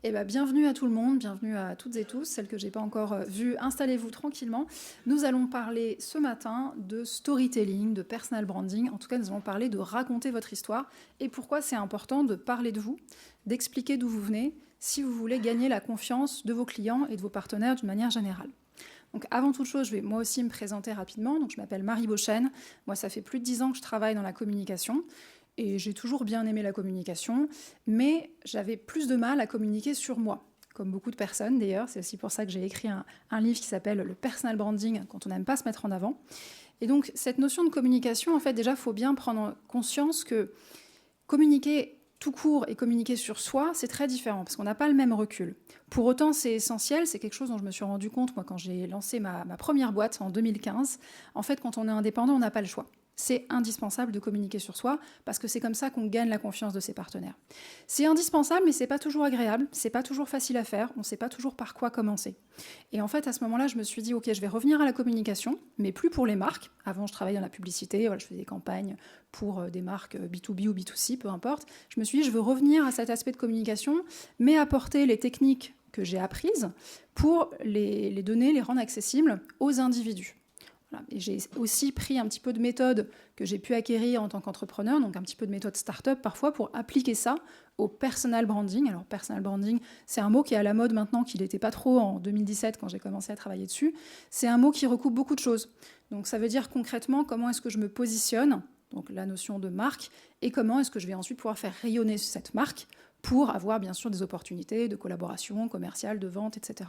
Eh ben, bienvenue à tout le monde, bienvenue à toutes et tous, celles que j'ai pas encore vues, installez-vous tranquillement. Nous allons parler ce matin de storytelling, de personal branding. En tout cas, nous allons parler de raconter votre histoire et pourquoi c'est important de parler de vous, d'expliquer d'où vous venez, si vous voulez gagner la confiance de vos clients et de vos partenaires d'une manière générale. Donc avant toute chose, je vais moi aussi me présenter rapidement. Donc, je m'appelle Marie Beauchesne. Moi, ça fait plus de 10 ans que je travaille dans la communication. Et j'ai toujours bien aimé la communication, mais j'avais plus de mal à communiquer sur moi, comme beaucoup de personnes d'ailleurs. C'est aussi pour ça que j'ai écrit un livre qui s'appelle « Le personal branding » quand on n'aime pas se mettre en avant. Et donc cette notion de communication, en fait, déjà, il faut bien prendre conscience que communiquer tout court et communiquer sur soi, c'est très différent, parce qu'on n'a pas le même recul. Pour autant, c'est essentiel, c'est quelque chose dont je me suis rendu compte, moi, quand j'ai lancé ma première boîte en 2015. En fait, quand on est indépendant, on n'a pas le choix. C'est indispensable de communiquer sur soi, parce que c'est comme ça qu'on gagne la confiance de ses partenaires. C'est indispensable, mais c'est pas toujours agréable, c'est pas toujours facile à faire, on sait pas toujours par quoi commencer. Et en fait, à ce moment-là, je me suis dit, ok, je vais revenir à la communication, mais plus pour les marques. Avant, je travaillais dans la publicité, voilà, je faisais des campagnes pour des marques B2B ou B2C, peu importe. Je me suis dit, je veux revenir à cet aspect de communication, mais apporter les techniques que j'ai apprises pour les donner, les rendre accessibles aux individus. Voilà. Et j'ai aussi pris un petit peu de méthode que j'ai pu acquérir en tant qu'entrepreneur, donc un petit peu de méthode start-up parfois, pour appliquer ça au personal branding. Alors, personal branding, c'est un mot qui est à la mode maintenant, qu'il n'était pas trop en 2017 quand j'ai commencé à travailler dessus. C'est un mot qui recoupe beaucoup de choses. Donc, ça veut dire concrètement comment est-ce que je me positionne, donc la notion de marque, et comment est-ce que je vais ensuite pouvoir faire rayonner cette marque pour avoir bien sûr des opportunités de collaboration commerciale, de vente, etc.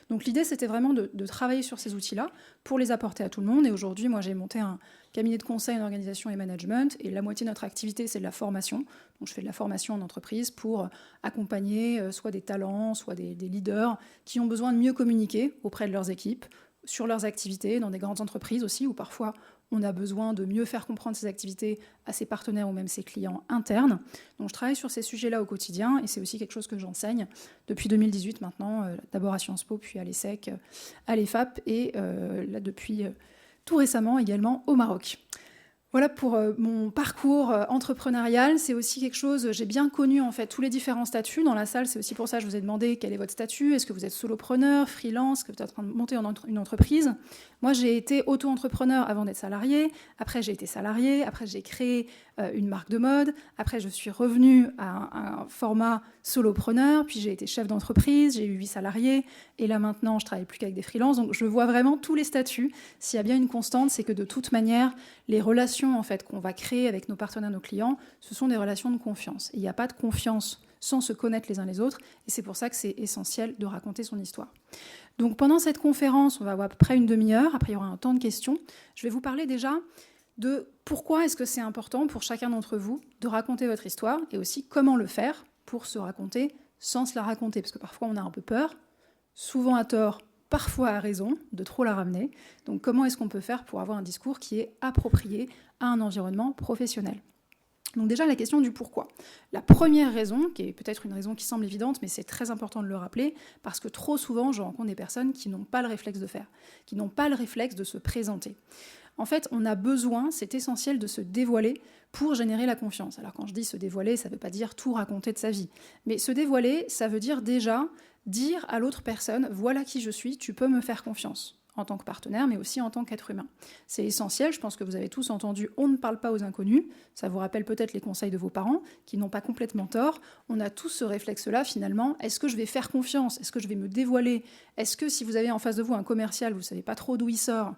Donc l'idée, c'était vraiment de travailler sur ces outils-là pour les apporter à tout le monde. Et aujourd'hui, moi, j'ai monté un cabinet de conseil en organisation et management, et la moitié de notre activité, c'est de la formation. Donc je fais de la formation en entreprise pour accompagner soit des talents, soit des leaders qui ont besoin de mieux communiquer auprès de leurs équipes, sur leurs activités, dans des grandes entreprises aussi, où parfois on a besoin de mieux faire comprendre ses activités à ses partenaires ou même ses clients internes. Donc je travaille sur ces sujets-là au quotidien, et c'est aussi quelque chose que j'enseigne depuis 2018 maintenant, d'abord à Sciences Po, puis à l'ESSEC, à l'EFAP, et là depuis tout récemment également au Maroc. Voilà pour mon parcours entrepreneurial. C'est aussi quelque chose, j'ai bien connu en fait tous les différents statuts dans la salle. C'est aussi pour ça que je vous ai demandé quel est votre statut. Est-ce que vous êtes solopreneur, freelance, est-ce que vous êtes en train de monter une entreprise? Moi, j'ai été auto-entrepreneur avant d'être salarié. Après, j'ai été salarié. Après, j'ai créé une marque de mode. Après, je suis revenue à un format solopreneur. Puis, j'ai été chef d'entreprise. J'ai eu 8 salariés. Et là, maintenant, je travaille plus qu'avec des freelances. Donc, je vois vraiment tous les statuts. S'il y a bien une constante, c'est que de toute manière, les relations en fait, qu'on va créer avec nos partenaires, nos clients, ce sont des relations de confiance. Il n'y a pas de confiance sans se connaître les uns les autres. Et c'est pour ça que c'est essentiel de raconter son histoire. Donc pendant cette conférence, on va avoir à peu près une demi-heure. Après, il y aura un temps de questions. Je vais vous parler déjà de pourquoi est-ce que c'est important pour chacun d'entre vous de raconter votre histoire, et aussi comment le faire pour se raconter sans se la raconter. Parce que parfois, on a un peu peur, souvent à tort, parfois à raison, de trop la ramener. Donc comment est-ce qu'on peut faire pour avoir un discours qui est approprié à un environnement professionnel? Donc déjà, la question du pourquoi. La première raison, qui est peut-être une raison qui semble évidente, mais c'est très important de le rappeler, parce que trop souvent, je rencontre des personnes qui n'ont pas le réflexe de faire, qui n'ont pas le réflexe de se présenter. En fait, on a besoin, c'est essentiel, de se dévoiler pour générer la confiance. Alors quand je dis se dévoiler, ça ne veut pas dire tout raconter de sa vie. Mais se dévoiler, ça veut dire déjà dire à l'autre personne, voilà qui je suis, tu peux me faire confiance, en tant que partenaire, mais aussi en tant qu'être humain. C'est essentiel, je pense que vous avez tous entendu « on ne parle pas aux inconnus », ça vous rappelle peut-être les conseils de vos parents, qui n'ont pas complètement tort. On a tous ce réflexe-là, finalement. Est-ce que je vais faire confiance? Est-ce que je vais me dévoiler? Est-ce que si vous avez en face de vous un commercial, vous ne savez pas trop d'où il sort,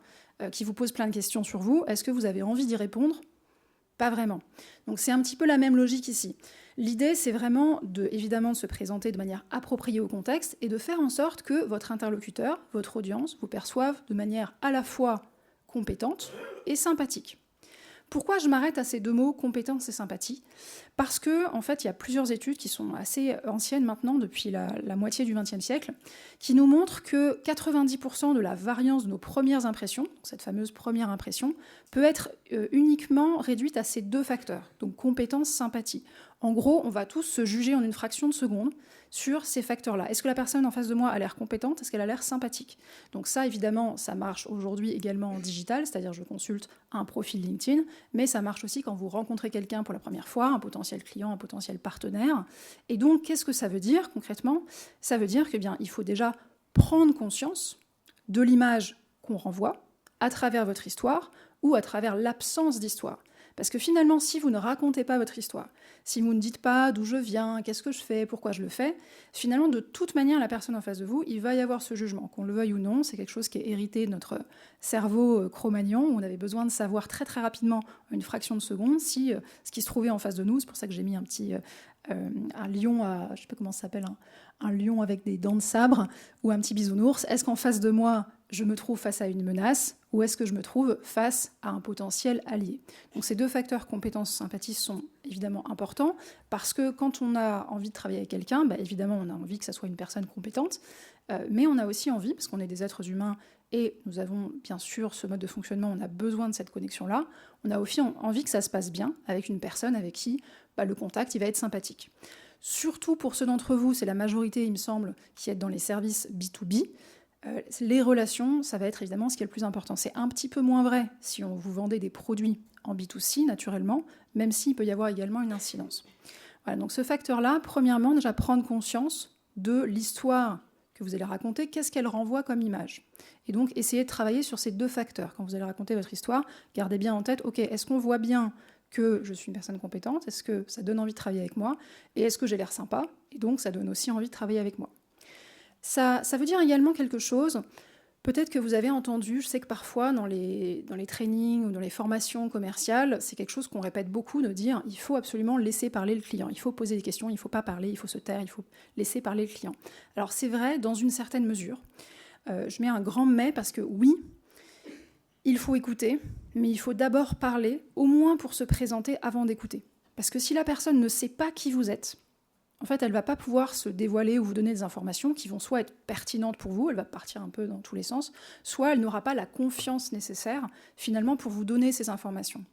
qui vous pose plein de questions sur vous, est-ce que vous avez envie d'y répondre? Pas vraiment. Donc c'est un petit peu la même logique ici. L'idée, c'est vraiment évidemment de se présenter de manière appropriée au contexte et de faire en sorte que votre interlocuteur, votre audience, vous perçoive de manière à la fois compétente et sympathique. Pourquoi je m'arrête à ces deux mots, compétence et sympathie? Parce que, en fait, il y a plusieurs études qui sont assez anciennes maintenant, depuis la moitié du XXe siècle, qui nous montrent que 90% de la variance de nos premières impressions, donc cette fameuse première impression, peut être uniquement réduite à ces deux facteurs, donc compétence, sympathie. En gros, on va tous se juger en une fraction de seconde sur ces facteurs-là. Est-ce que la personne en face de moi a l'air compétente? Est-ce qu'elle a l'air sympathique? Donc ça, évidemment, ça marche aujourd'hui également en digital, c'est-à-dire je consulte un profil LinkedIn, mais ça marche aussi quand vous rencontrez quelqu'un pour la première fois, un potentiel client, un potentiel partenaire. Et donc, qu'est-ce que ça veut dire concrètement? Ça veut dire que bien, il faut déjà prendre conscience de l'image qu'on renvoie à travers votre histoire ou à travers l'absence d'histoire. Parce que finalement, si vous ne racontez pas votre histoire, si vous ne dites pas d'où je viens, qu'est-ce que je fais, pourquoi je le fais, finalement, de toute manière, la personne en face de vous, il va y avoir ce jugement. Qu'on le veuille ou non, c'est quelque chose qui est hérité de notre cerveau Cro-Magnon, où on avait besoin de savoir très très rapidement, en une fraction de seconde, si ce qui se trouvait en face de nous, c'est pour ça que j'ai mis un petit... un lion, je ne sais pas comment ça s'appelle, un lion avec des dents de sabre ou un petit bisounours. Est-ce qu'en face de moi, je me trouve face à une menace ou est-ce que je me trouve face à un potentiel allié? Donc ces deux facteurs compétences sympathie sont évidemment importants parce que quand on a envie de travailler avec quelqu'un, évidemment on a envie que ça soit une personne compétente, mais on a aussi envie, parce qu'on est des êtres humains et nous avons bien sûr ce mode de fonctionnement, on a besoin de cette connexion-là, on a aussi envie que ça se passe bien avec une personne avec qui le contact il va être sympathique. Surtout pour ceux d'entre vous, c'est la majorité il me semble, qui êtes dans les services B2B, les relations, ça va être évidemment ce qui est le plus important. C'est un petit peu moins vrai si on vous vendait des produits en B2C, naturellement, même s'il peut y avoir également une incidence. Voilà, donc ce facteur-là, premièrement, déjà prendre conscience de l'histoire que vous allez raconter, qu'est-ce qu'elle renvoie comme image. Et donc, essayez de travailler sur ces deux facteurs. Quand vous allez raconter votre histoire, gardez bien en tête, ok, est-ce qu'on voit bien que je suis une personne compétente? Est-ce que ça donne envie de travailler avec moi? Et est-ce que j'ai l'air sympa? Et donc, ça donne aussi envie de travailler avec moi. Ça veut dire également quelque chose, peut-être que vous avez entendu, je sais que parfois dans les trainings ou dans les formations commerciales, c'est quelque chose qu'on répète beaucoup, de dire il faut absolument laisser parler le client, il faut poser des questions, il ne faut pas parler, il faut se taire, il faut laisser parler le client. Alors c'est vrai dans une certaine mesure. Je mets un grand mais parce que oui, il faut écouter, mais il faut d'abord parler, au moins pour se présenter avant d'écouter. Parce que si la personne ne sait pas qui vous êtes, en fait, elle ne va pas pouvoir se dévoiler ou vous donner des informations qui vont soit être pertinentes pour vous, elle va partir un peu dans tous les sens, soit elle n'aura pas la confiance nécessaire, finalement, pour vous donner ces informations.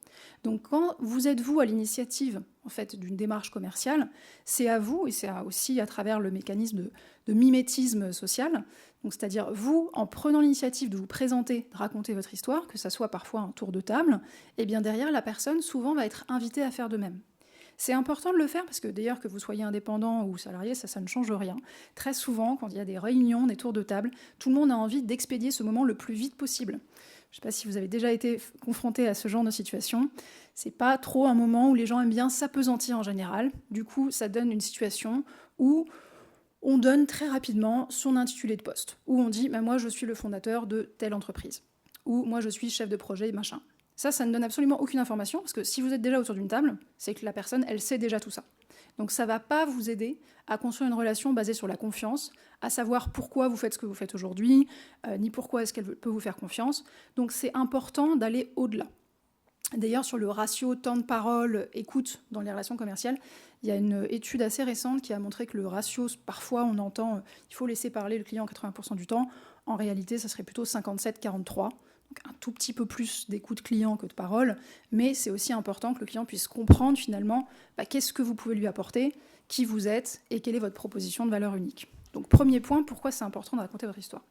Donc, quand vous êtes, vous, à l'initiative, en fait, d'une démarche commerciale, c'est à vous, et c'est aussi à travers le mécanisme de mimétisme social, donc c'est-à-dire vous, en prenant l'initiative de vous présenter, de raconter votre histoire, que ça soit parfois un tour de table, et bien derrière, la personne, souvent, va être invitée à faire de même. C'est important de le faire parce que d'ailleurs que vous soyez indépendant ou salarié, ça ne change rien. Très souvent, quand il y a des réunions, des tours de table, tout le monde a envie d'expédier ce moment le plus vite possible. Je ne sais pas si vous avez déjà été confronté à ce genre de situation. C'est pas trop un moment où les gens aiment bien s'appesantir en général. Du coup, ça donne une situation où on donne très rapidement son intitulé de poste, où on dit moi je suis le fondateur de telle entreprise, ou moi je suis chef de projet, machin. Ça ne donne absolument aucune information, parce que si vous êtes déjà autour d'une table, c'est que la personne, elle sait déjà tout ça. Donc ça ne va pas vous aider à construire une relation basée sur la confiance, à savoir pourquoi vous faites ce que vous faites aujourd'hui, ni pourquoi est-ce qu'elle peut vous faire confiance. Donc c'est important d'aller au-delà. D'ailleurs, sur le ratio temps de parole, écoute dans les relations commerciales, il y a une étude assez récente qui a montré que le ratio, parfois on entend il faut laisser parler le client 80% du temps. En réalité, ça serait plutôt 57-43. Un tout petit peu plus d'écoute client que de parole, mais c'est aussi important que le client puisse comprendre finalement qu'est-ce que vous pouvez lui apporter, qui vous êtes et quelle est votre proposition de valeur unique. Donc premier point, pourquoi c'est important de raconter votre histoire.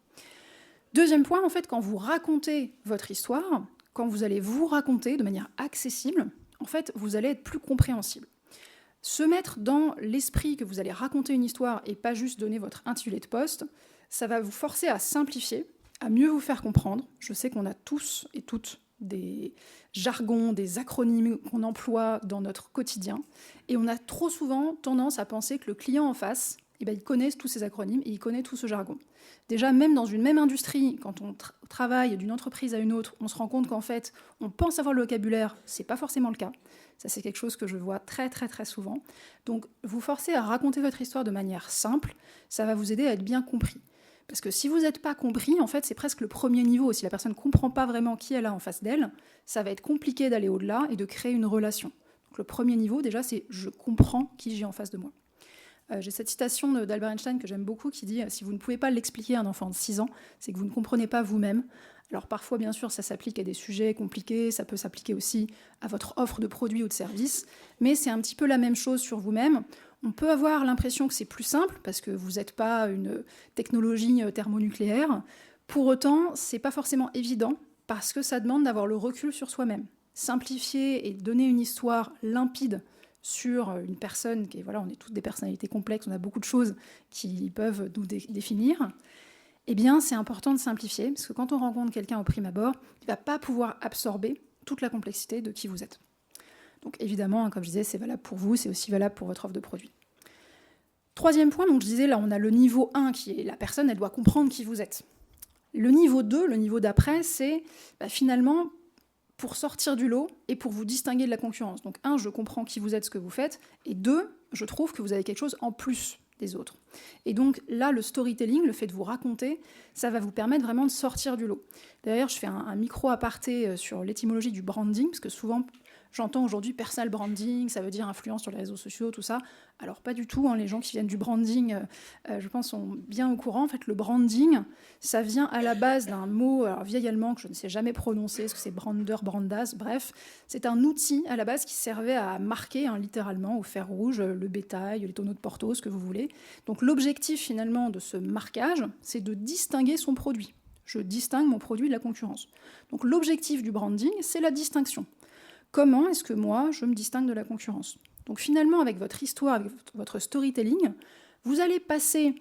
Deuxième point, en fait, quand vous racontez votre histoire, quand vous allez vous raconter de manière accessible, en fait, vous allez être plus compréhensible. Se mettre dans l'esprit que vous allez raconter une histoire et pas juste donner votre intitulé de poste, ça va vous forcer à simplifier, à mieux vous faire comprendre. Je sais qu'on a tous et toutes des jargons, des acronymes qu'on emploie dans notre quotidien, et on a trop souvent tendance à penser que le client en face, il connaît tous ces acronymes et il connaît tout ce jargon. Déjà, même dans une même industrie, quand on travaille d'une entreprise à une autre, on se rend compte qu'en fait, on pense avoir le vocabulaire, c'est pas forcément le cas. Ça, c'est quelque chose que je vois très très très souvent. Donc, vous forcez à raconter votre histoire de manière simple, ça va vous aider à être bien compris. Parce que si vous n'êtes pas compris, en fait, c'est presque le premier niveau. Si la personne ne comprend pas vraiment qui elle a en face d'elle, ça va être compliqué d'aller au-delà et de créer une relation. Donc le premier niveau, déjà, c'est « je comprends qui j'ai en face de moi ». J'ai cette citation d'Albert Einstein que j'aime beaucoup qui dit « si vous ne pouvez pas l'expliquer à un enfant de 6 ans, c'est que vous ne comprenez pas vous-même ». Alors parfois, bien sûr, ça s'applique à des sujets compliqués, ça peut s'appliquer aussi à votre offre de produits ou de services, mais c'est un petit peu la même chose sur vous-même. On peut avoir l'impression que c'est plus simple, parce que vous n'êtes pas une technologie thermonucléaire. Pour autant, c'est pas forcément évident, parce que ça demande d'avoir le recul sur soi-même. Simplifier et donner une histoire limpide sur une personne, on est toutes des personnalités complexes, on a beaucoup de choses qui peuvent nous définir, eh bien, c'est important de simplifier, parce que quand on rencontre quelqu'un au prime abord, il ne va pas pouvoir absorber toute la complexité de qui vous êtes. Donc évidemment, comme je disais, c'est valable pour vous, c'est aussi valable pour votre offre de produit. Troisième point, donc je disais, là on a le niveau 1 qui est la personne, elle doit comprendre qui vous êtes. Le niveau 2, le niveau d'après, c'est finalement pour sortir du lot et pour vous distinguer de la concurrence. Donc 1, je comprends qui vous êtes, ce que vous faites, et 2, je trouve que vous avez quelque chose en plus des autres. Et donc là, le storytelling, le fait de vous raconter, ça va vous permettre vraiment de sortir du lot. D'ailleurs, je fais un micro-aparté sur l'étymologie du branding, parce que souvent, j'entends aujourd'hui personal branding, ça veut dire influence sur les réseaux sociaux, tout ça. Alors pas du tout, les gens qui viennent du branding, je pense, sont bien au courant. En fait, le branding, ça vient à la base d'un mot vieil allemand que je ne sais jamais prononcer, parce que c'est brander, brandas, bref. C'est un outil à la base qui servait à marquer littéralement au fer rouge le bétail, les tonneaux de Porto, ce que vous voulez. Donc l'objectif finalement de ce marquage, c'est de distinguer son produit. Je distingue mon produit de la concurrence. Donc l'objectif du branding, c'est la distinction. Comment est-ce que moi, je me distingue de la concurrence ? Donc finalement, avec votre histoire, avec votre storytelling, vous allez passer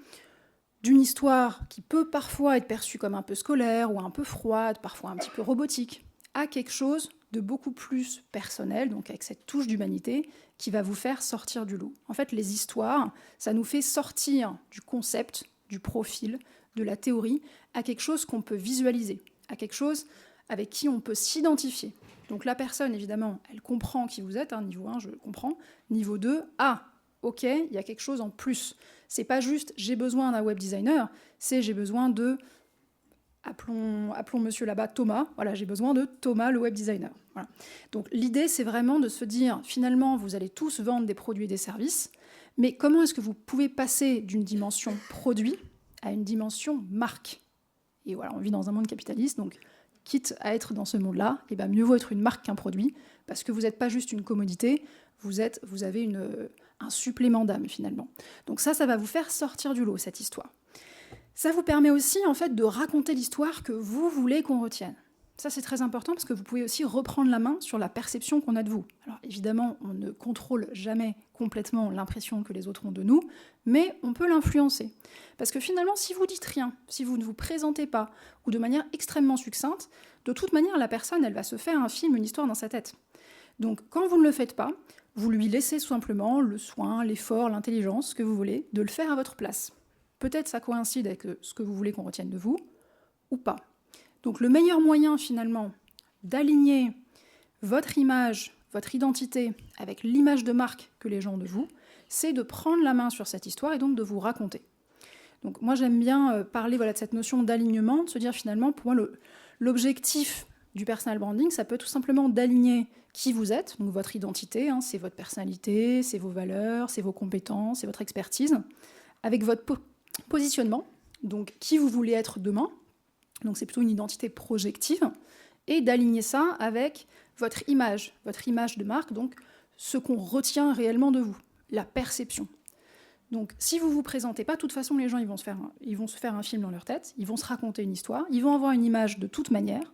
d'une histoire qui peut parfois être perçue comme un peu scolaire ou un peu froide, parfois un petit peu robotique, à quelque chose de beaucoup plus personnel, donc avec cette touche d'humanité, qui va vous faire sortir du lot. En fait, les histoires, ça nous fait sortir du concept, du profil, de la théorie, à quelque chose qu'on peut visualiser, à quelque chose avec qui on peut s'identifier. Donc la personne, évidemment, elle comprend qui vous êtes, niveau 1, je comprends. Niveau 2, ok, il y a quelque chose en plus. C'est pas juste j'ai besoin d'un web designer, c'est j'ai besoin de, appelons monsieur là-bas Thomas, voilà, j'ai besoin de Thomas le web designer. Voilà. Donc l'idée, c'est vraiment de se dire, finalement, vous allez tous vendre des produits et des services, mais comment est-ce que vous pouvez passer d'une dimension produit à une dimension marque ? Et voilà, on vit dans un monde capitaliste, donc quitte à être dans ce monde-là, mieux vaut être une marque qu'un produit, parce que vous n'êtes pas juste une commodité, vous avez un supplément d'âme finalement. Donc ça va vous faire sortir du lot, cette histoire. Ça vous permet aussi en fait de raconter l'histoire que vous voulez qu'on retienne. Ça, c'est très important parce que vous pouvez aussi reprendre la main sur la perception qu'on a de vous. Alors évidemment, on ne contrôle jamais complètement l'impression que les autres ont de nous, mais on peut l'influencer. Parce que finalement, si vous dites rien, si vous ne vous présentez pas, ou de manière extrêmement succincte, de toute manière, la personne, elle va se faire un film, une histoire dans sa tête. Donc quand vous ne le faites pas, vous lui laissez simplement le soin, l'effort, l'intelligence, ce que vous voulez, de le faire à votre place. Peut-être ça coïncide avec ce que vous voulez qu'on retienne de vous, ou pas. Donc le meilleur moyen finalement d'aligner votre image, votre identité avec l'image de marque que les gens ont de vous, c'est de prendre la main sur cette histoire et donc de vous raconter. Donc moi j'aime bien parler de cette notion d'alignement, de se dire finalement pour moi l'objectif du personal branding, ça peut être tout simplement d'aligner qui vous êtes, donc votre identité, c'est votre personnalité, c'est vos valeurs, c'est vos compétences, c'est votre expertise, avec votre positionnement, donc qui vous voulez être demain. Donc c'est plutôt une identité projective, et d'aligner ça avec votre image de marque, donc ce qu'on retient réellement de vous, la perception. Donc si vous ne vous présentez pas, de toute façon les gens ils vont se faire un film dans leur tête, ils vont se raconter une histoire, ils vont avoir une image de toute manière,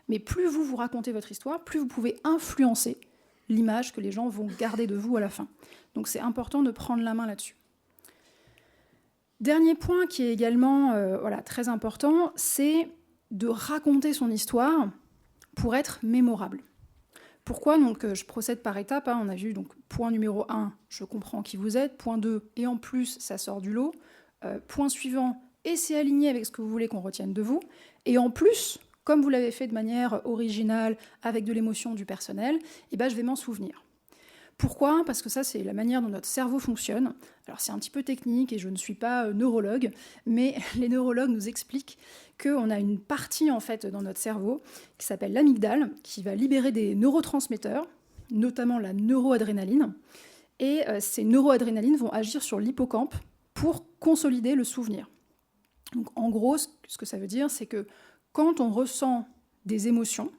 mais plus vous racontez votre histoire, plus vous pouvez influencer l'image que les gens vont garder de vous à la fin. Donc c'est important de prendre la main là-dessus. Dernier point qui est également très important, c'est de raconter son histoire pour être mémorable. Pourquoi ? Donc, je procède par étapes. On a vu, donc, point numéro 1, je comprends qui vous êtes. Point 2, et en plus, ça sort du lot. Point suivant, et c'est aligné avec ce que vous voulez qu'on retienne de vous. Et en plus, comme vous l'avez fait de manière originale, avec de l'émotion du personnel, je vais m'en souvenir. Pourquoi ? Parce que ça, c'est la manière dont notre cerveau fonctionne. Alors, c'est un petit peu technique et je ne suis pas neurologue, mais les neurologues nous expliquent qu'on a une partie, en fait, dans notre cerveau qui s'appelle l'amygdale, qui va libérer des neurotransmetteurs, notamment la neuroadrénaline. Et ces neuroadrénalines vont agir sur l'hippocampe pour consolider le souvenir. Donc, en gros, ce que ça veut dire, c'est que quand on ressent des émotions,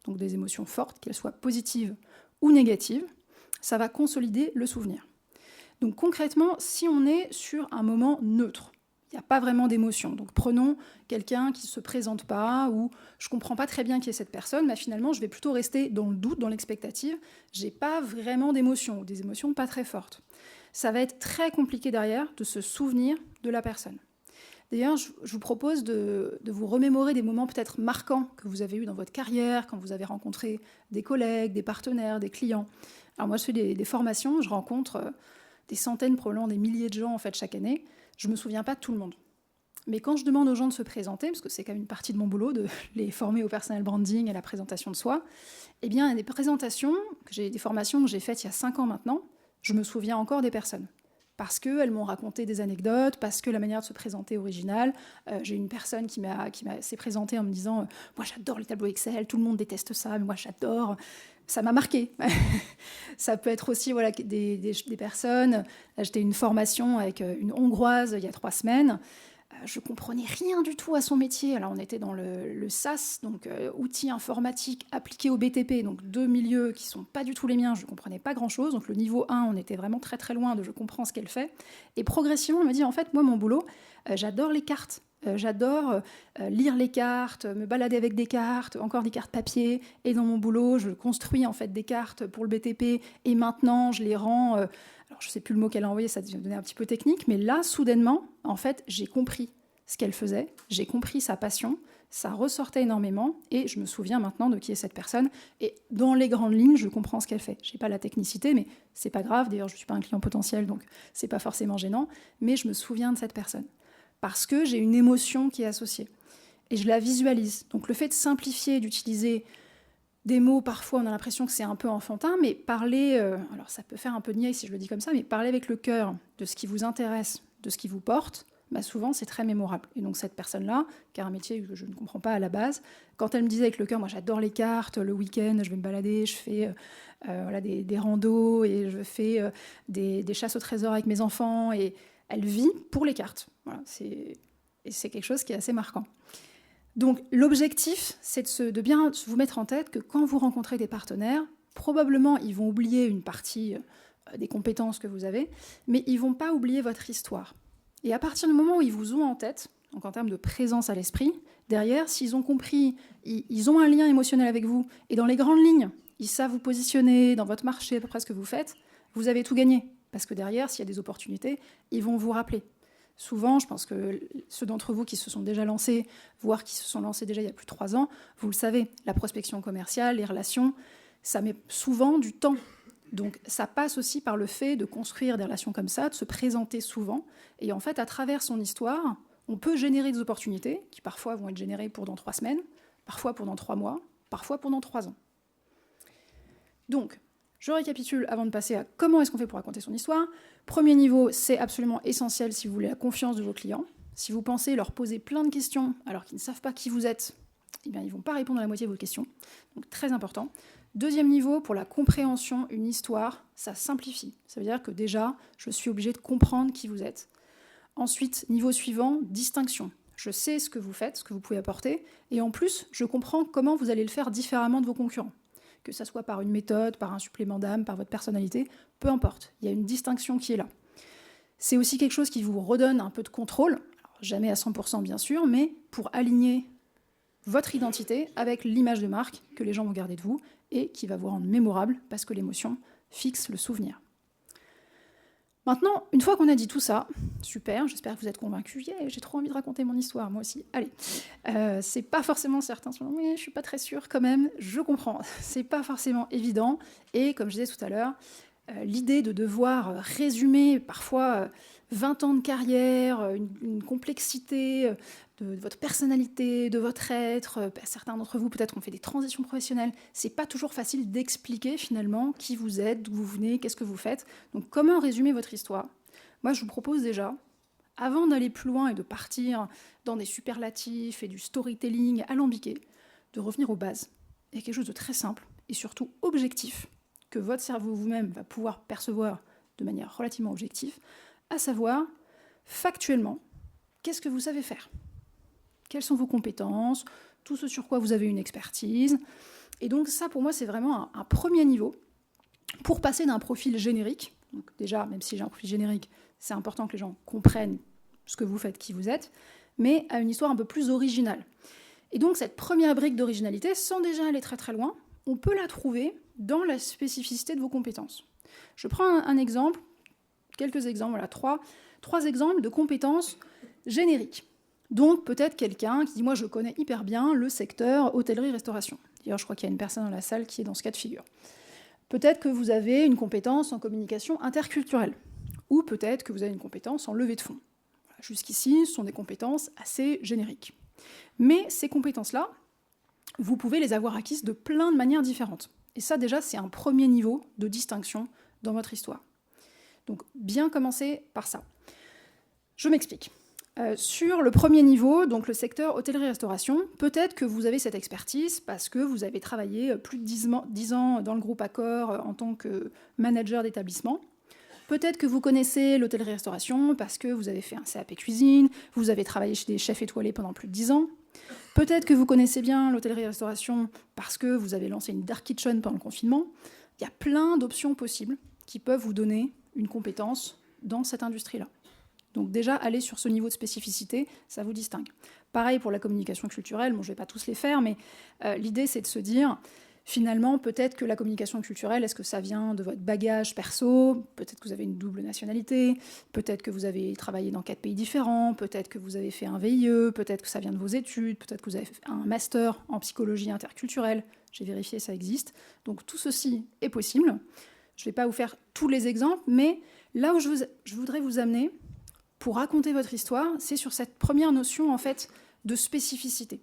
donc des émotions fortes, qu'elles soient positives ou négatives, ça va consolider le souvenir. Donc concrètement, si on est sur un moment neutre, il n'y a pas vraiment d'émotion. Donc prenons quelqu'un qui ne se présente pas ou je ne comprends pas très bien qui est cette personne, mais finalement je vais plutôt rester dans le doute, dans l'expectative. Je n'ai pas vraiment d'émotion ou des émotions pas très fortes. Ça va être très compliqué derrière de se souvenir de la personne. D'ailleurs, je vous propose de vous remémorer des moments peut-être marquants que vous avez eus dans votre carrière, quand vous avez rencontré des collègues, des partenaires, des clients. Alors moi, je fais des formations, je rencontre des centaines, probablement des milliers de gens en fait, chaque année. Je ne me souviens pas de tout le monde. Mais quand je demande aux gens de se présenter, parce que c'est quand même une partie de mon boulot, de les former au personal branding et à la présentation de soi, eh bien, il y a des présentations, des formations que j'ai faites il y a 5 ans maintenant, je me souviens encore des personnes. Parce qu'elles m'ont raconté des anecdotes, parce que la manière de se présenter est originale. J'ai une personne qui s'est présentée en me disant « Moi, j'adore les tableaux Excel, tout le monde déteste ça, mais moi, j'adore ». Ça m'a marqué. Ça peut être aussi des personnes. Là, j'étais une formation avec une Hongroise il y a 3 semaines. Je ne comprenais rien du tout à son métier. Alors, on était dans le SaaS, donc outils informatiques appliqués au BTP, donc 2 milieux qui ne sont pas du tout les miens. Je ne comprenais pas grand-chose. Donc, le niveau 1, on était vraiment très très loin de « je comprends ce qu'elle fait ». Et progressivement, on m'a dit, en fait, moi, mon boulot, j'adore les cartes. J'adore lire les cartes, me balader avec des cartes, encore des cartes papier. Et dans mon boulot, je construis en fait des cartes pour le BTP. Et maintenant, je les rends... alors, je ne sais plus le mot qu'elle a envoyé, ça devenait un petit peu technique. Mais là, soudainement, en fait, j'ai compris ce qu'elle faisait. J'ai compris sa passion. Ça ressortait énormément. Et je me souviens maintenant de qui est cette personne. Et dans les grandes lignes, je comprends ce qu'elle fait. Je n'ai pas la technicité, mais ce n'est pas grave. D'ailleurs, je ne suis pas un client potentiel, donc ce n'est pas forcément gênant. Mais je me souviens de cette personne. Parce que j'ai une émotion qui est associée. Et je la visualise. Donc le fait de simplifier, d'utiliser des mots, parfois on a l'impression que c'est un peu enfantin, mais parler, alors ça peut faire un peu niais si je le dis comme ça, mais parler avec le cœur de ce qui vous intéresse, de ce qui vous porte, bah souvent c'est très mémorable. Et donc cette personne-là, qui a un métier que je ne comprends pas à la base, quand elle me disait avec le cœur, moi j'adore les cartes, le week-end je vais me balader, je fais des randos et je fais des chasses au trésor avec mes enfants, et elle vit pour les cartes. Voilà, et c'est quelque chose qui est assez marquant. Donc l'objectif, c'est de bien vous mettre en tête que quand vous rencontrez des partenaires, probablement ils vont oublier une partie des compétences que vous avez, mais ils ne vont pas oublier votre histoire. Et à partir du moment où ils vous ont en tête, donc en termes de présence à l'esprit, derrière, s'ils ont compris, ils ont un lien émotionnel avec vous, et dans les grandes lignes, ils savent vous positionner dans votre marché, à peu près ce que vous faites, vous avez tout gagné. Parce que derrière, s'il y a des opportunités, ils vont vous rappeler. Souvent, je pense que ceux d'entre vous qui se sont déjà lancés, voire qui se sont lancés déjà il y a plus de 3 ans, vous le savez, la prospection commerciale, les relations, ça met souvent du temps. Donc ça passe aussi par le fait de construire des relations comme ça, de se présenter souvent. Et en fait, à travers son histoire, on peut générer des opportunités qui parfois vont être générées pour dans 3 semaines, parfois pour dans 3 mois, parfois pour dans 3 ans. Donc, je récapitule avant de passer à comment est-ce qu'on fait pour raconter son histoire. Premier niveau, c'est absolument essentiel si vous voulez la confiance de vos clients. Si vous pensez leur poser plein de questions alors qu'ils ne savent pas qui vous êtes, eh bien, ils ne vont pas répondre à la moitié de vos questions. Donc très important. Deuxième niveau, pour la compréhension, une histoire, ça simplifie. Ça veut dire que déjà, je suis obligée de comprendre qui vous êtes. Ensuite, niveau suivant, distinction. Je sais ce que vous faites, ce que vous pouvez apporter, et en plus, je comprends comment vous allez le faire différemment de vos concurrents. Que ça soit par une méthode, par un supplément d'âme, par votre personnalité, peu importe. Il y a une distinction qui est là. C'est aussi quelque chose qui vous redonne un peu de contrôle, alors jamais à 100% bien sûr, mais pour aligner votre identité avec l'image de marque que les gens vont garder de vous et qui va vous rendre mémorable parce que l'émotion fixe le souvenir. Maintenant, une fois qu'on a dit tout ça, super, j'espère que vous êtes convaincus. Yeah, j'ai trop envie de raconter mon histoire, moi aussi. Allez, c'est pas forcément certain. Oui, je suis pas très sûre quand même. Je comprends, c'est pas forcément évident. Et comme je disais tout à l'heure, l'idée de devoir résumer parfois 20 ans de carrière, une complexité de votre personnalité, de votre être. Certains d'entre vous, peut-être, ont fait des transitions professionnelles. C'est pas toujours facile d'expliquer finalement qui vous êtes, d'où vous venez, qu'est-ce que vous faites. Donc, comment résumer votre histoire ? Moi, je vous propose déjà, avant d'aller plus loin et de partir dans des superlatifs et du storytelling alambiqué, de revenir aux bases. Il y a quelque chose de très simple et surtout objectif que votre cerveau vous-même va pouvoir percevoir de manière relativement objective, à savoir, factuellement, qu'est-ce que vous savez faire ? Quelles sont vos compétences ? tout ce sur quoi vous avez une expertise. Et donc ça, pour moi, c'est vraiment un premier niveau pour passer d'un profil générique. Donc déjà, même si j'ai un profil générique, c'est important que les gens comprennent ce que vous faites, qui vous êtes, mais à une histoire un peu plus originale. Et donc cette première brique d'originalité, sans déjà aller très très loin, on peut la trouver dans la spécificité de vos compétences. Je prends un exemple, quelques exemples, voilà, trois exemples de compétences génériques. Donc peut-être quelqu'un qui dit « moi je connais hyper bien le secteur hôtellerie-restauration ». D'ailleurs je crois qu'il y a une personne dans la salle qui est dans ce cas de figure. Peut-être que vous avez une compétence en communication interculturelle, ou peut-être que vous avez une compétence en levée de fonds. Voilà, jusqu'ici, ce sont des compétences assez génériques. Mais ces compétences-là, vous pouvez les avoir acquises de plein de manières différentes. Et ça, déjà, c'est un premier niveau de distinction dans votre histoire. Donc, bien commencer par ça. Je m'explique. Sur le premier niveau, donc le secteur hôtellerie-restauration, peut-être que vous avez cette expertise parce que vous avez travaillé plus de 10 ans dans le groupe Accor en tant que manager d'établissement. Peut-être que vous connaissez l'hôtellerie-restauration parce que vous avez fait un CAP cuisine, vous avez travaillé chez des chefs étoilés pendant plus de 10 ans. Peut-être que vous connaissez bien l'hôtellerie-restauration parce que vous avez lancé une dark kitchen pendant le confinement. Il y a plein d'options possibles qui peuvent vous donner une compétence dans cette industrie-là. Donc déjà, aller sur ce niveau de spécificité, ça vous distingue. Pareil pour la communication culturelle, bon, je ne vais pas tous les faire, mais l'idée, c'est de se dire, finalement, peut-être que la communication culturelle, est-ce que ça vient de votre bagage perso? Peut-être que vous avez une double nationalité, peut-être que vous avez travaillé dans 4 pays différents, peut-être que vous avez fait un VIE, peut-être que ça vient de vos études, peut-être que vous avez fait un master en psychologie interculturelle. J'ai vérifié, ça existe. Donc tout ceci est possible. Je ne vais pas vous faire tous les exemples, mais là où je voudrais vous amener, pour raconter votre histoire, c'est sur cette première notion en fait de spécificité.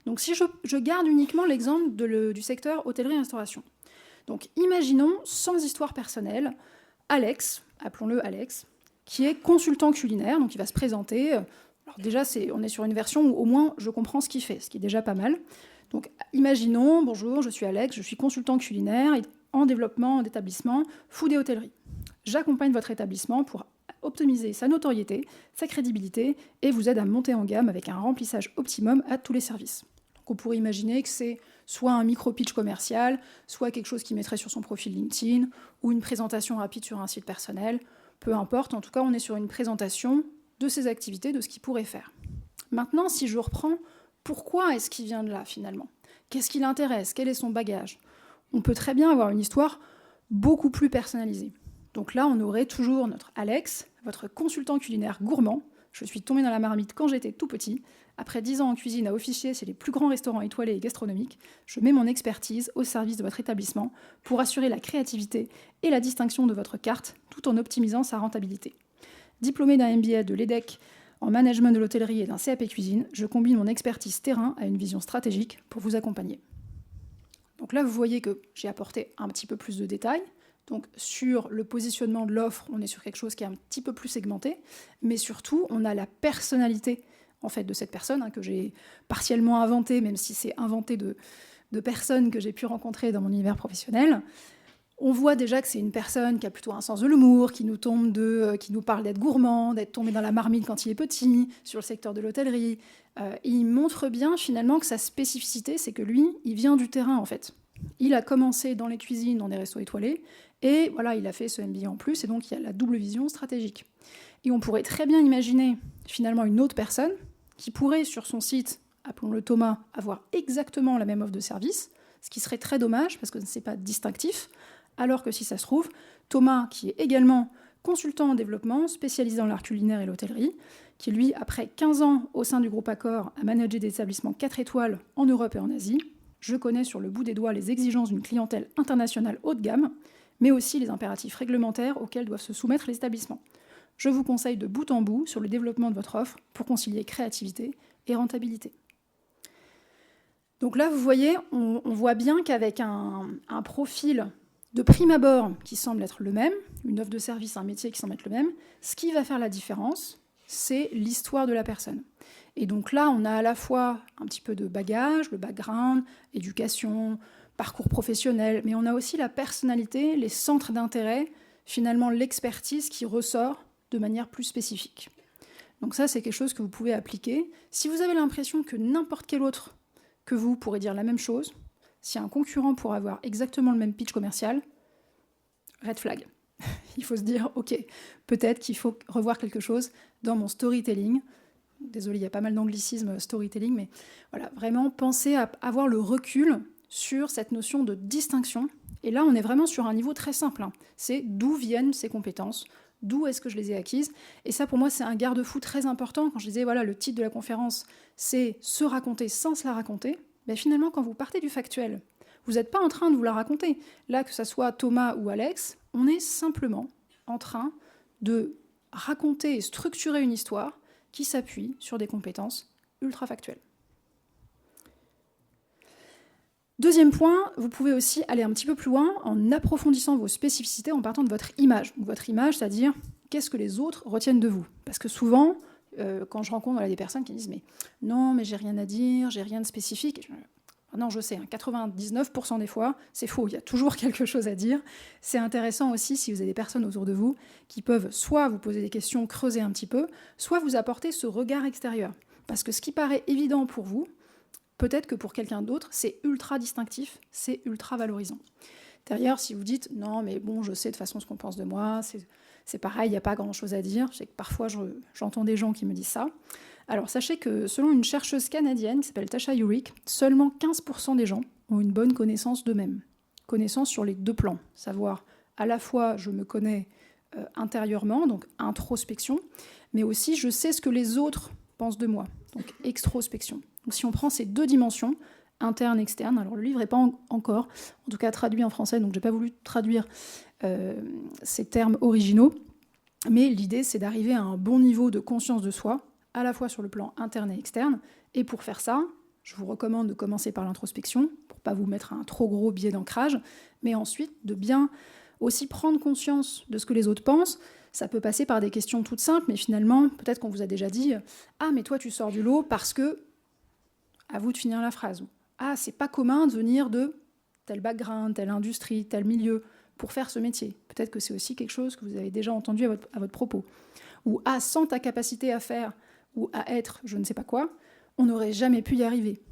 Donc si je garde uniquement l'exemple du secteur hôtellerie-restauration. Donc imaginons, sans histoire personnelle, Alex, appelons-le Alex, qui est consultant culinaire, donc il va se présenter. Alors déjà, on est sur une version où au moins je comprends ce qu'il fait, ce qui est déjà pas mal. Donc imaginons, bonjour, je suis Alex, je suis consultant culinaire en développement d'établissement food et hôtellerie. J'accompagne votre établissement pour optimiser sa notoriété, sa crédibilité et vous aide à monter en gamme avec un remplissage optimum à tous les services. Donc on pourrait imaginer que c'est soit un micro-pitch commercial, soit quelque chose qu'il mettrait sur son profil LinkedIn ou une présentation rapide sur un site personnel. Peu importe, en tout cas, on est sur une présentation de ses activités, de ce qu'il pourrait faire. Maintenant, si je reprends, pourquoi est-ce qu'il vient de là finalement? Qu'est-ce qui l'intéresse? Quel est son bagage? On peut très bien avoir une histoire beaucoup plus personnalisée. Donc là, on aurait toujours notre Alex, votre consultant culinaire gourmand. Je suis tombée dans la marmite quand j'étais tout petit. Après 10 ans en cuisine à officier chez les plus grands restaurants étoilés et gastronomiques, je mets mon expertise au service de votre établissement pour assurer la créativité et la distinction de votre carte tout en optimisant sa rentabilité. Diplômé d'un MBA de l'EDEC en management de l'hôtellerie et d'un CAP cuisine, je combine mon expertise terrain à une vision stratégique pour vous accompagner. Donc là, vous voyez que j'ai apporté un petit peu plus de détails. Donc sur le positionnement de l'offre, on est sur quelque chose qui est un petit peu plus segmenté, mais surtout, on a la personnalité en fait, de cette personne que j'ai partiellement inventée, même si c'est inventé de personnes que j'ai pu rencontrer dans mon univers professionnel. On voit déjà que c'est une personne qui a plutôt un sens de l'humour, qui nous parle d'être gourmand, d'être tombé dans la marmite quand il est petit, sur le secteur de l'hôtellerie. Il montre bien finalement que sa spécificité, c'est que lui, il vient du terrain en fait. Il a commencé dans les cuisines, dans des restos étoilés, et voilà, il a fait ce MBA en plus, et donc il y a la double vision stratégique. Et on pourrait très bien imaginer finalement une autre personne qui pourrait sur son site, appelons-le Thomas, avoir exactement la même offre de service, ce qui serait très dommage parce que ce n'est pas distinctif, alors que si ça se trouve, Thomas, qui est également consultant en développement, spécialisé dans l'art culinaire et l'hôtellerie, qui lui, après 15 ans au sein du groupe Accor, a managé des établissements 4 étoiles en Europe et en Asie. Je connais sur le bout des doigts les exigences d'une clientèle internationale haut de gamme, mais aussi les impératifs réglementaires auxquels doivent se soumettre les établissements. Je vous conseille de bout en bout sur le développement de votre offre pour concilier créativité et rentabilité. Donc là, vous voyez, on voit bien qu'avec un profil de prime abord qui semble être le même, une offre de service, un métier qui semble être le même, ce qui va faire la différence, c'est l'histoire de la personne. Et donc là, on a à la fois un petit peu de bagage, le background, éducation, parcours professionnel, mais on a aussi la personnalité, les centres d'intérêt, finalement l'expertise qui ressort de manière plus spécifique. Donc ça, c'est quelque chose que vous pouvez appliquer. Si vous avez l'impression que n'importe quel autre que vous pourrez dire la même chose, si un concurrent pourrait avoir exactement le même pitch commercial, red flag. Il faut se dire, ok, peut-être qu'il faut revoir quelque chose dans mon storytelling. Désolée, il y a pas mal d'anglicisme storytelling, mais voilà, vraiment penser à avoir le recul sur cette notion de distinction. Et là, on est vraiment sur un niveau très simple. C'est d'où viennent ces compétences, d'où est-ce que je les ai acquises. Et ça, pour moi, c'est un garde-fou très important. Quand je disais, voilà, le titre de la conférence, c'est « se raconter sans se la raconter », ben finalement, quand vous partez du factuel, vous n'êtes pas en train de vous la raconter. Là, que ce soit Thomas ou Alex, on est simplement en train de raconter et structurer une histoire qui s'appuie sur des compétences ultra factuelles. Deuxième point, vous pouvez aussi aller un petit peu plus loin en approfondissant vos spécificités en partant de votre image. Donc votre image, c'est-à-dire qu'est-ce que les autres retiennent de vous. Parce que souvent, quand je rencontre des personnes qui disent « mais non, mais j'ai rien à dire, j'ai rien de spécifique », non, je sais, 99% des fois, c'est faux, il y a toujours quelque chose à dire. C'est intéressant aussi si vous avez des personnes autour de vous qui peuvent soit vous poser des questions, creuser un petit peu, soit vous apporter ce regard extérieur. Parce que ce qui paraît évident pour vous, peut-être que pour quelqu'un d'autre, c'est ultra distinctif, c'est ultra valorisant. D'ailleurs, si vous dites « non, mais bon, je sais de toute façon ce qu'on pense de moi, c'est pareil, il n'y a pas grand-chose à dire », je sais que parfois j'entends des gens qui me disent ça. Alors sachez que selon une chercheuse canadienne qui s'appelle Tasha Eurich, seulement 15% des gens ont une bonne connaissance d'eux-mêmes. Connaissance sur les deux plans, savoir à la fois je me connais intérieurement, donc introspection, mais aussi je sais ce que les autres pensent de moi, donc extrospection. Donc si on prend ces deux dimensions, interne, externe, alors le livre n'est pas encore, en tout cas traduit en français, donc je n'ai pas voulu traduire ces termes originaux, mais l'idée c'est d'arriver à un bon niveau de conscience de soi, à la fois sur le plan interne et externe, et pour faire ça, je vous recommande de commencer par l'introspection, pour ne pas vous mettre un trop gros biais d'ancrage, mais ensuite de bien aussi prendre conscience de ce que les autres pensent. Ça peut passer par des questions toutes simples, mais finalement, peut-être qu'on vous a déjà dit « Ah, mais toi tu sors du lot parce que… » À vous de finir la phrase. « Ah, c'est pas commun de venir de tel background, telle industrie, tel milieu pour faire ce métier. » Peut-être que c'est aussi quelque chose que vous avez déjà entendu à votre propos. Ou « Ah, sans ta capacité à faire… » ou à être je ne sais pas quoi, on n'aurait jamais pu y arriver.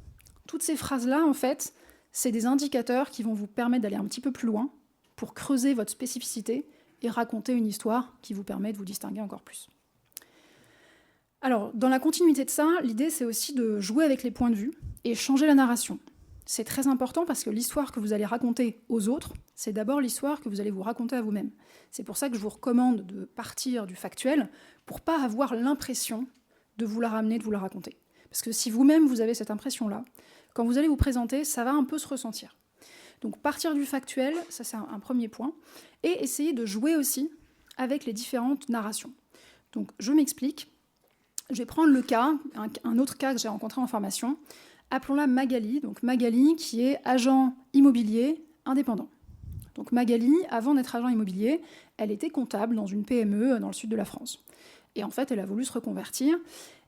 Toutes ces phrases-là, en fait, c'est des indicateurs qui vont vous permettre d'aller un petit peu plus loin pour creuser votre spécificité et raconter une histoire qui vous permet de vous distinguer encore plus. Alors, dans la continuité de ça, l'idée, c'est aussi de jouer avec les points de vue et changer la narration. C'est très important parce que l'histoire que vous allez raconter aux autres, c'est d'abord l'histoire que vous allez vous raconter à vous-même. C'est pour ça que je vous recommande de partir du factuel pour ne pas avoir l'impression de vous la ramener, de vous la raconter. Parce que si vous-même, vous avez cette impression-là, quand vous allez vous présenter, ça va un peu se ressentir. Donc partir du factuel, ça c'est un premier point, et essayer de jouer aussi avec les différentes narrations. Donc je m'explique, je vais prendre le cas, un autre cas que j'ai rencontré en formation, appelons-la Magali, donc Magali qui est agent immobilier indépendant. Donc Magali, avant d'être agent immobilier, elle était comptable dans une PME dans le sud de la France. Et en fait, elle a voulu se reconvertir.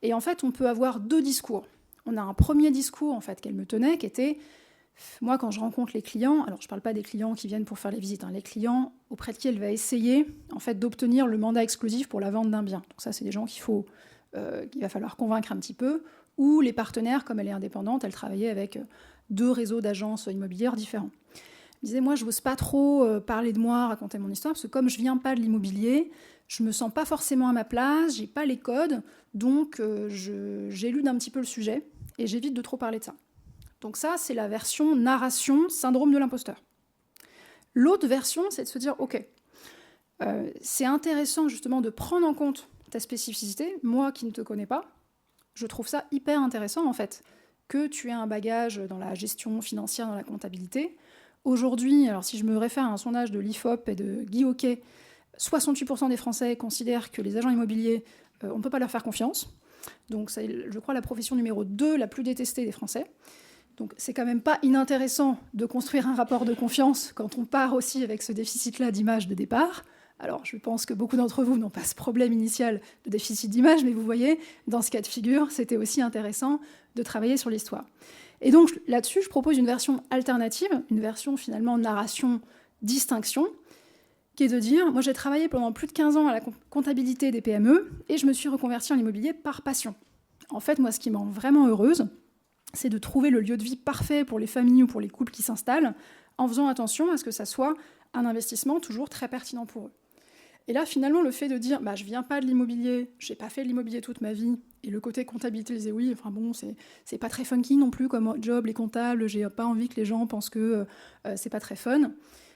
Et en fait, on peut avoir deux discours. On a un premier discours en fait, qu'elle me tenait, qui était, moi, quand je rencontre les clients, alors je ne parle pas des clients qui viennent pour faire les visites, les clients auprès de qui elle va essayer en fait, d'obtenir le mandat exclusif pour la vente d'un bien. Donc ça, c'est des gens qu'il va falloir convaincre un petit peu. Ou les partenaires, comme elle est indépendante, elle travaillait avec deux réseaux d'agences immobilières différents. Elle disait, moi, je n'ose pas trop parler de moi, raconter mon histoire, parce que comme je ne viens pas de l'immobilier, je ne me sens pas forcément à ma place, je n'ai pas les codes, donc j'élude un petit peu le sujet et j'évite de trop parler de ça. Donc ça, c'est la version narration, syndrome de l'imposteur. L'autre version, c'est de se dire, ok, c'est intéressant justement de prendre en compte ta spécificité, moi qui ne te connais pas, je trouve ça hyper intéressant en fait, que tu aies un bagage dans la gestion financière, dans la comptabilité. Aujourd'hui, alors si je me réfère à un sondage de l'IFOP et de Guy Hockey, 68% des Français considèrent que les agents immobiliers, on ne peut pas leur faire confiance. Donc c'est, je crois, la profession numéro 2 la plus détestée des Français. Donc c'est quand même pas inintéressant de construire un rapport de confiance quand on part aussi avec ce déficit-là d'image de départ. Alors je pense que beaucoup d'entre vous n'ont pas ce problème initial de déficit d'image, mais vous voyez, dans ce cas de figure, c'était aussi intéressant de travailler sur l'histoire. Et donc là-dessus, je propose une version alternative, une version finalement narration distinction, qui est de dire, moi j'ai travaillé pendant plus de 15 ans à la comptabilité des PME et je me suis reconvertie en immobilier par passion. En fait, moi, ce qui me rend vraiment heureuse, c'est de trouver le lieu de vie parfait pour les familles ou pour les couples qui s'installent, en faisant attention à ce que ça soit un investissement toujours très pertinent pour eux. Et là, finalement, le fait de dire je viens pas de l'immobilier, j'ai pas fait de l'immobilier toute ma vie, et le côté comptabilité, je disais oui, enfin bon, c'est pas très funky non plus comme job, les comptables, j'ai pas envie que les gens pensent que c'est pas très fun.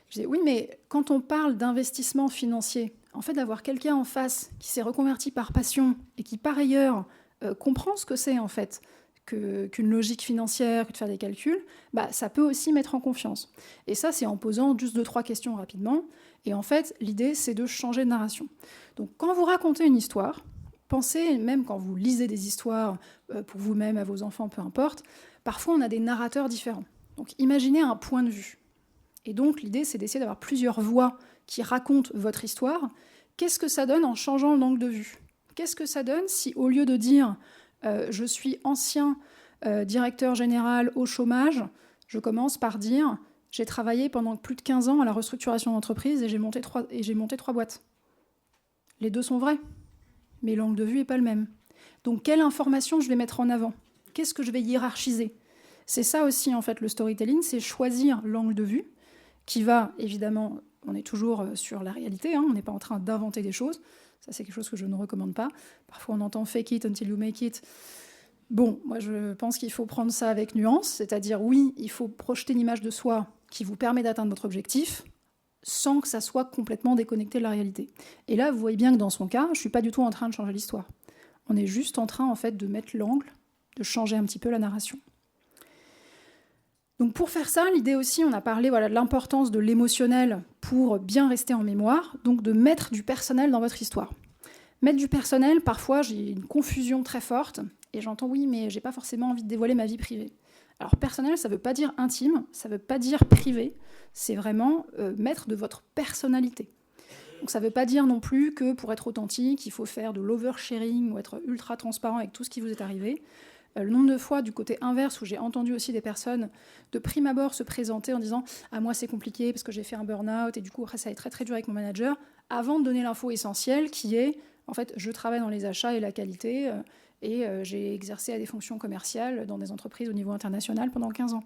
Je disais oui, mais quand on parle d'investissement financier, en fait, d'avoir quelqu'un en face qui s'est reconverti par passion et qui, par ailleurs, comprend ce que c'est, en fait, qu'une logique financière, que de faire des calculs, ça peut aussi mettre en confiance. Et ça, c'est en posant juste 2-3 questions rapidement. Et en fait, l'idée, c'est de changer de narration. Donc, quand vous racontez une histoire, pensez, même quand vous lisez des histoires pour vous-même, à vos enfants, peu importe, parfois on a des narrateurs différents. Donc, imaginez un point de vue. Et donc, l'idée, c'est d'essayer d'avoir plusieurs voix qui racontent votre histoire. Qu'est-ce que ça donne en changeant l'angle de vue ? Qu'est-ce que ça donne si, au lieu de dire je suis ancien directeur général au chômage, je commence par dire j'ai travaillé pendant plus de 15 ans à la restructuration d'entreprise et j'ai monté 3 boîtes. Les deux sont vrais, mais l'angle de vue n'est pas le même. Donc, quelle information je vais mettre en avant ? Qu'est-ce que je vais hiérarchiser ? C'est ça aussi, en fait, le storytelling, c'est choisir l'angle de vue qui va, évidemment, on est toujours sur la réalité, on n'est pas en train d'inventer des choses. Ça, c'est quelque chose que je ne recommande pas. Parfois, on entend « fake it until you make it ». Bon, moi, je pense qu'il faut prendre ça avec nuance, c'est-à-dire, oui, il faut projeter une image de soi qui vous permet d'atteindre votre objectif sans que ça soit complètement déconnecté de la réalité. Et là, vous voyez bien que dans son cas, je ne suis pas du tout en train de changer l'histoire. On est juste en train, en fait, de mettre l'angle, de changer un petit peu la narration. Donc pour faire ça, l'idée aussi, on a parlé de l'importance de l'émotionnel pour bien rester en mémoire, donc de mettre du personnel dans votre histoire. Mettre du personnel, parfois j'ai une confusion très forte, et j'entends oui, mais j'ai pas forcément envie de dévoiler ma vie privée. Alors personnel, ça veut pas dire intime, ça veut pas dire privé, c'est vraiment mettre de votre personnalité. Donc ça veut pas dire non plus que pour être authentique, il faut faire de l'oversharing ou être ultra transparent avec tout ce qui vous est arrivé. Le nombre de fois du côté inverse où j'ai entendu aussi des personnes de prime abord se présenter en disant « Ah, moi, c'est compliqué parce que j'ai fait un burn-out et du coup, après, ça a été très, très dur avec mon manager », avant de donner l'info essentielle qui est « En fait, je travaille dans les achats et la qualité et j'ai exercé à des fonctions commerciales dans des entreprises au niveau international pendant 15 ans. »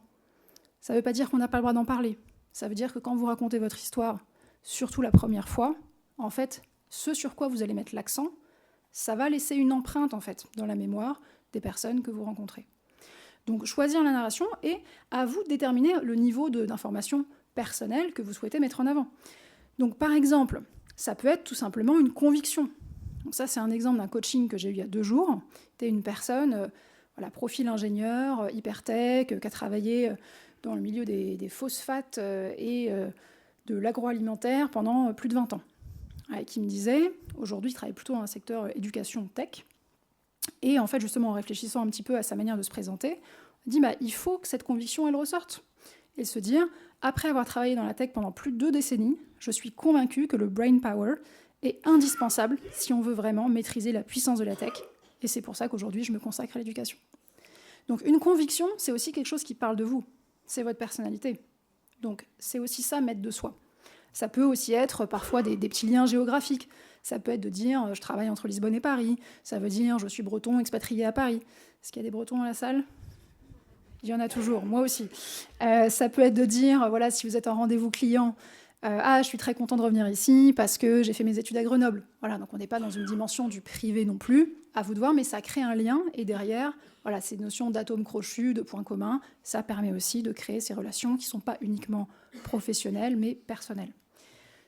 Ça ne veut pas dire qu'on n'a pas le droit d'en parler. Ça veut dire que quand vous racontez votre histoire, surtout la première fois, en fait, ce sur quoi vous allez mettre l'accent, ça va laisser une empreinte, en fait, dans la mémoire des personnes que vous rencontrez. Donc, choisir la narration et à vous de déterminer le niveau d'information personnelle que vous souhaitez mettre en avant. Donc, par exemple, ça peut être tout simplement une conviction. Donc ça, c'est un exemple d'un coaching que j'ai eu il y a 2 jours. C'était une personne, profil ingénieur, hypertech, qui a travaillé dans le milieu des phosphates et de l'agroalimentaire pendant plus de 20 ans. Qui me disait, aujourd'hui, il travaille plutôt dans un secteur éducation tech. Et en fait, justement, en réfléchissant un petit peu à sa manière de se présenter, on dit il faut que cette conviction, elle ressorte. Et se dire, après avoir travaillé dans la tech pendant plus de 2 décennies, je suis convaincue que le brain power est indispensable si on veut vraiment maîtriser la puissance de la tech. Et c'est pour ça qu'aujourd'hui, je me consacre à l'éducation. Donc une conviction, c'est aussi quelque chose qui parle de vous. C'est votre personnalité. Donc c'est aussi ça, mettre de soi. Ça peut aussi être parfois des petits liens géographiques. Ça peut être de dire je travaille entre Lisbonne et Paris. Ça veut dire je suis breton expatrié à Paris. Est-ce qu'il y a des bretons dans la salle ? Il y en a toujours, moi aussi. Ça peut être de dire si vous êtes en rendez-vous client, je suis très content de revenir ici parce que j'ai fait mes études à Grenoble. Voilà, donc on n'est pas dans une dimension du privé non plus, à vous de voir, mais ça crée un lien et derrière, ces notions d'atomes crochus, de points communs, ça permet aussi de créer ces relations qui ne sont pas uniquement professionnelles mais personnelles.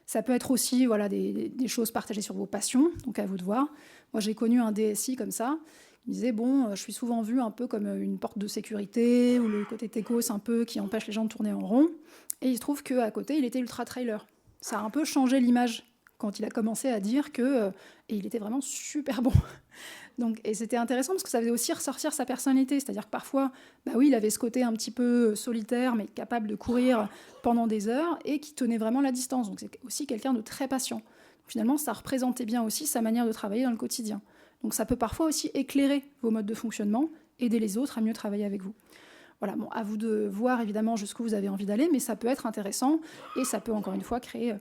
Ça peut être aussi des choses partagées sur vos passions, donc à vous de voir. Moi, j'ai connu un DSI comme ça. Il disait, je suis souvent vue un peu comme une porte de sécurité, ou le côté techos un peu qui empêche les gens de tourner en rond. Et il se trouve qu'à côté, il était ultra-trailer. Ça a un peu changé l'image quand il a commencé à dire que... et il était vraiment super bon. Et c'était intéressant parce que ça faisait aussi ressortir sa personnalité. C'est-à-dire que parfois, il avait ce côté un petit peu solitaire, mais capable de courir pendant des heures et qui tenait vraiment la distance. Donc c'est aussi quelqu'un de très patient. Finalement, ça représentait bien aussi sa manière de travailler dans le quotidien. Donc ça peut parfois aussi éclairer vos modes de fonctionnement, aider les autres à mieux travailler avec vous. À vous de voir évidemment jusqu'où vous avez envie d'aller, mais ça peut être intéressant et ça peut encore une fois créer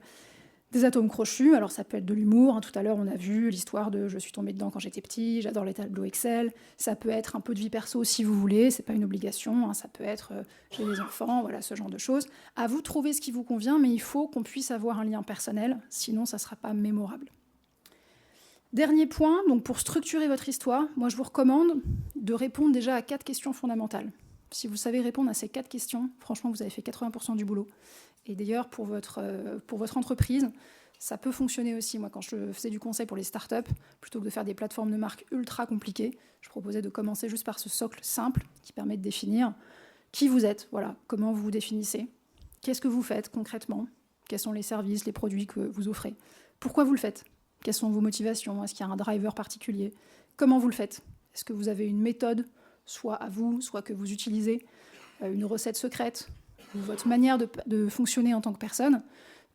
Des atomes crochus, alors ça peut être de l'humour, hein. Tout à l'heure on a vu l'histoire de je suis tombée dedans quand j'étais petit, j'adore les tableaux Excel, ça peut être un peu de vie perso si vous voulez, c'est pas une obligation, hein. Ça peut être j'ai des enfants, voilà, ce genre de choses. À vous de trouver ce qui vous convient, mais il faut qu'on puisse avoir un lien personnel, sinon ça sera pas mémorable. Dernier point, donc pour structurer votre histoire, moi je vous recommande de répondre déjà à 4 questions fondamentales. Si vous savez répondre à ces 4 questions, franchement vous avez fait 80% du boulot. Et d'ailleurs, pour votre entreprise, ça peut fonctionner aussi. Moi, quand je faisais du conseil pour les startups, plutôt que de faire des plateformes de marque ultra compliquées, je proposais de commencer juste par ce socle simple qui permet de définir qui vous êtes, voilà, comment vous vous définissez, qu'est-ce que vous faites concrètement, quels sont les services, les produits que vous offrez, pourquoi vous le faites, quelles sont vos motivations, est-ce qu'il y a un driver particulier, comment vous le faites, est-ce que vous avez une méthode, soit à vous, soit que vous utilisez, une recette secrète, votre manière de fonctionner en tant que personne,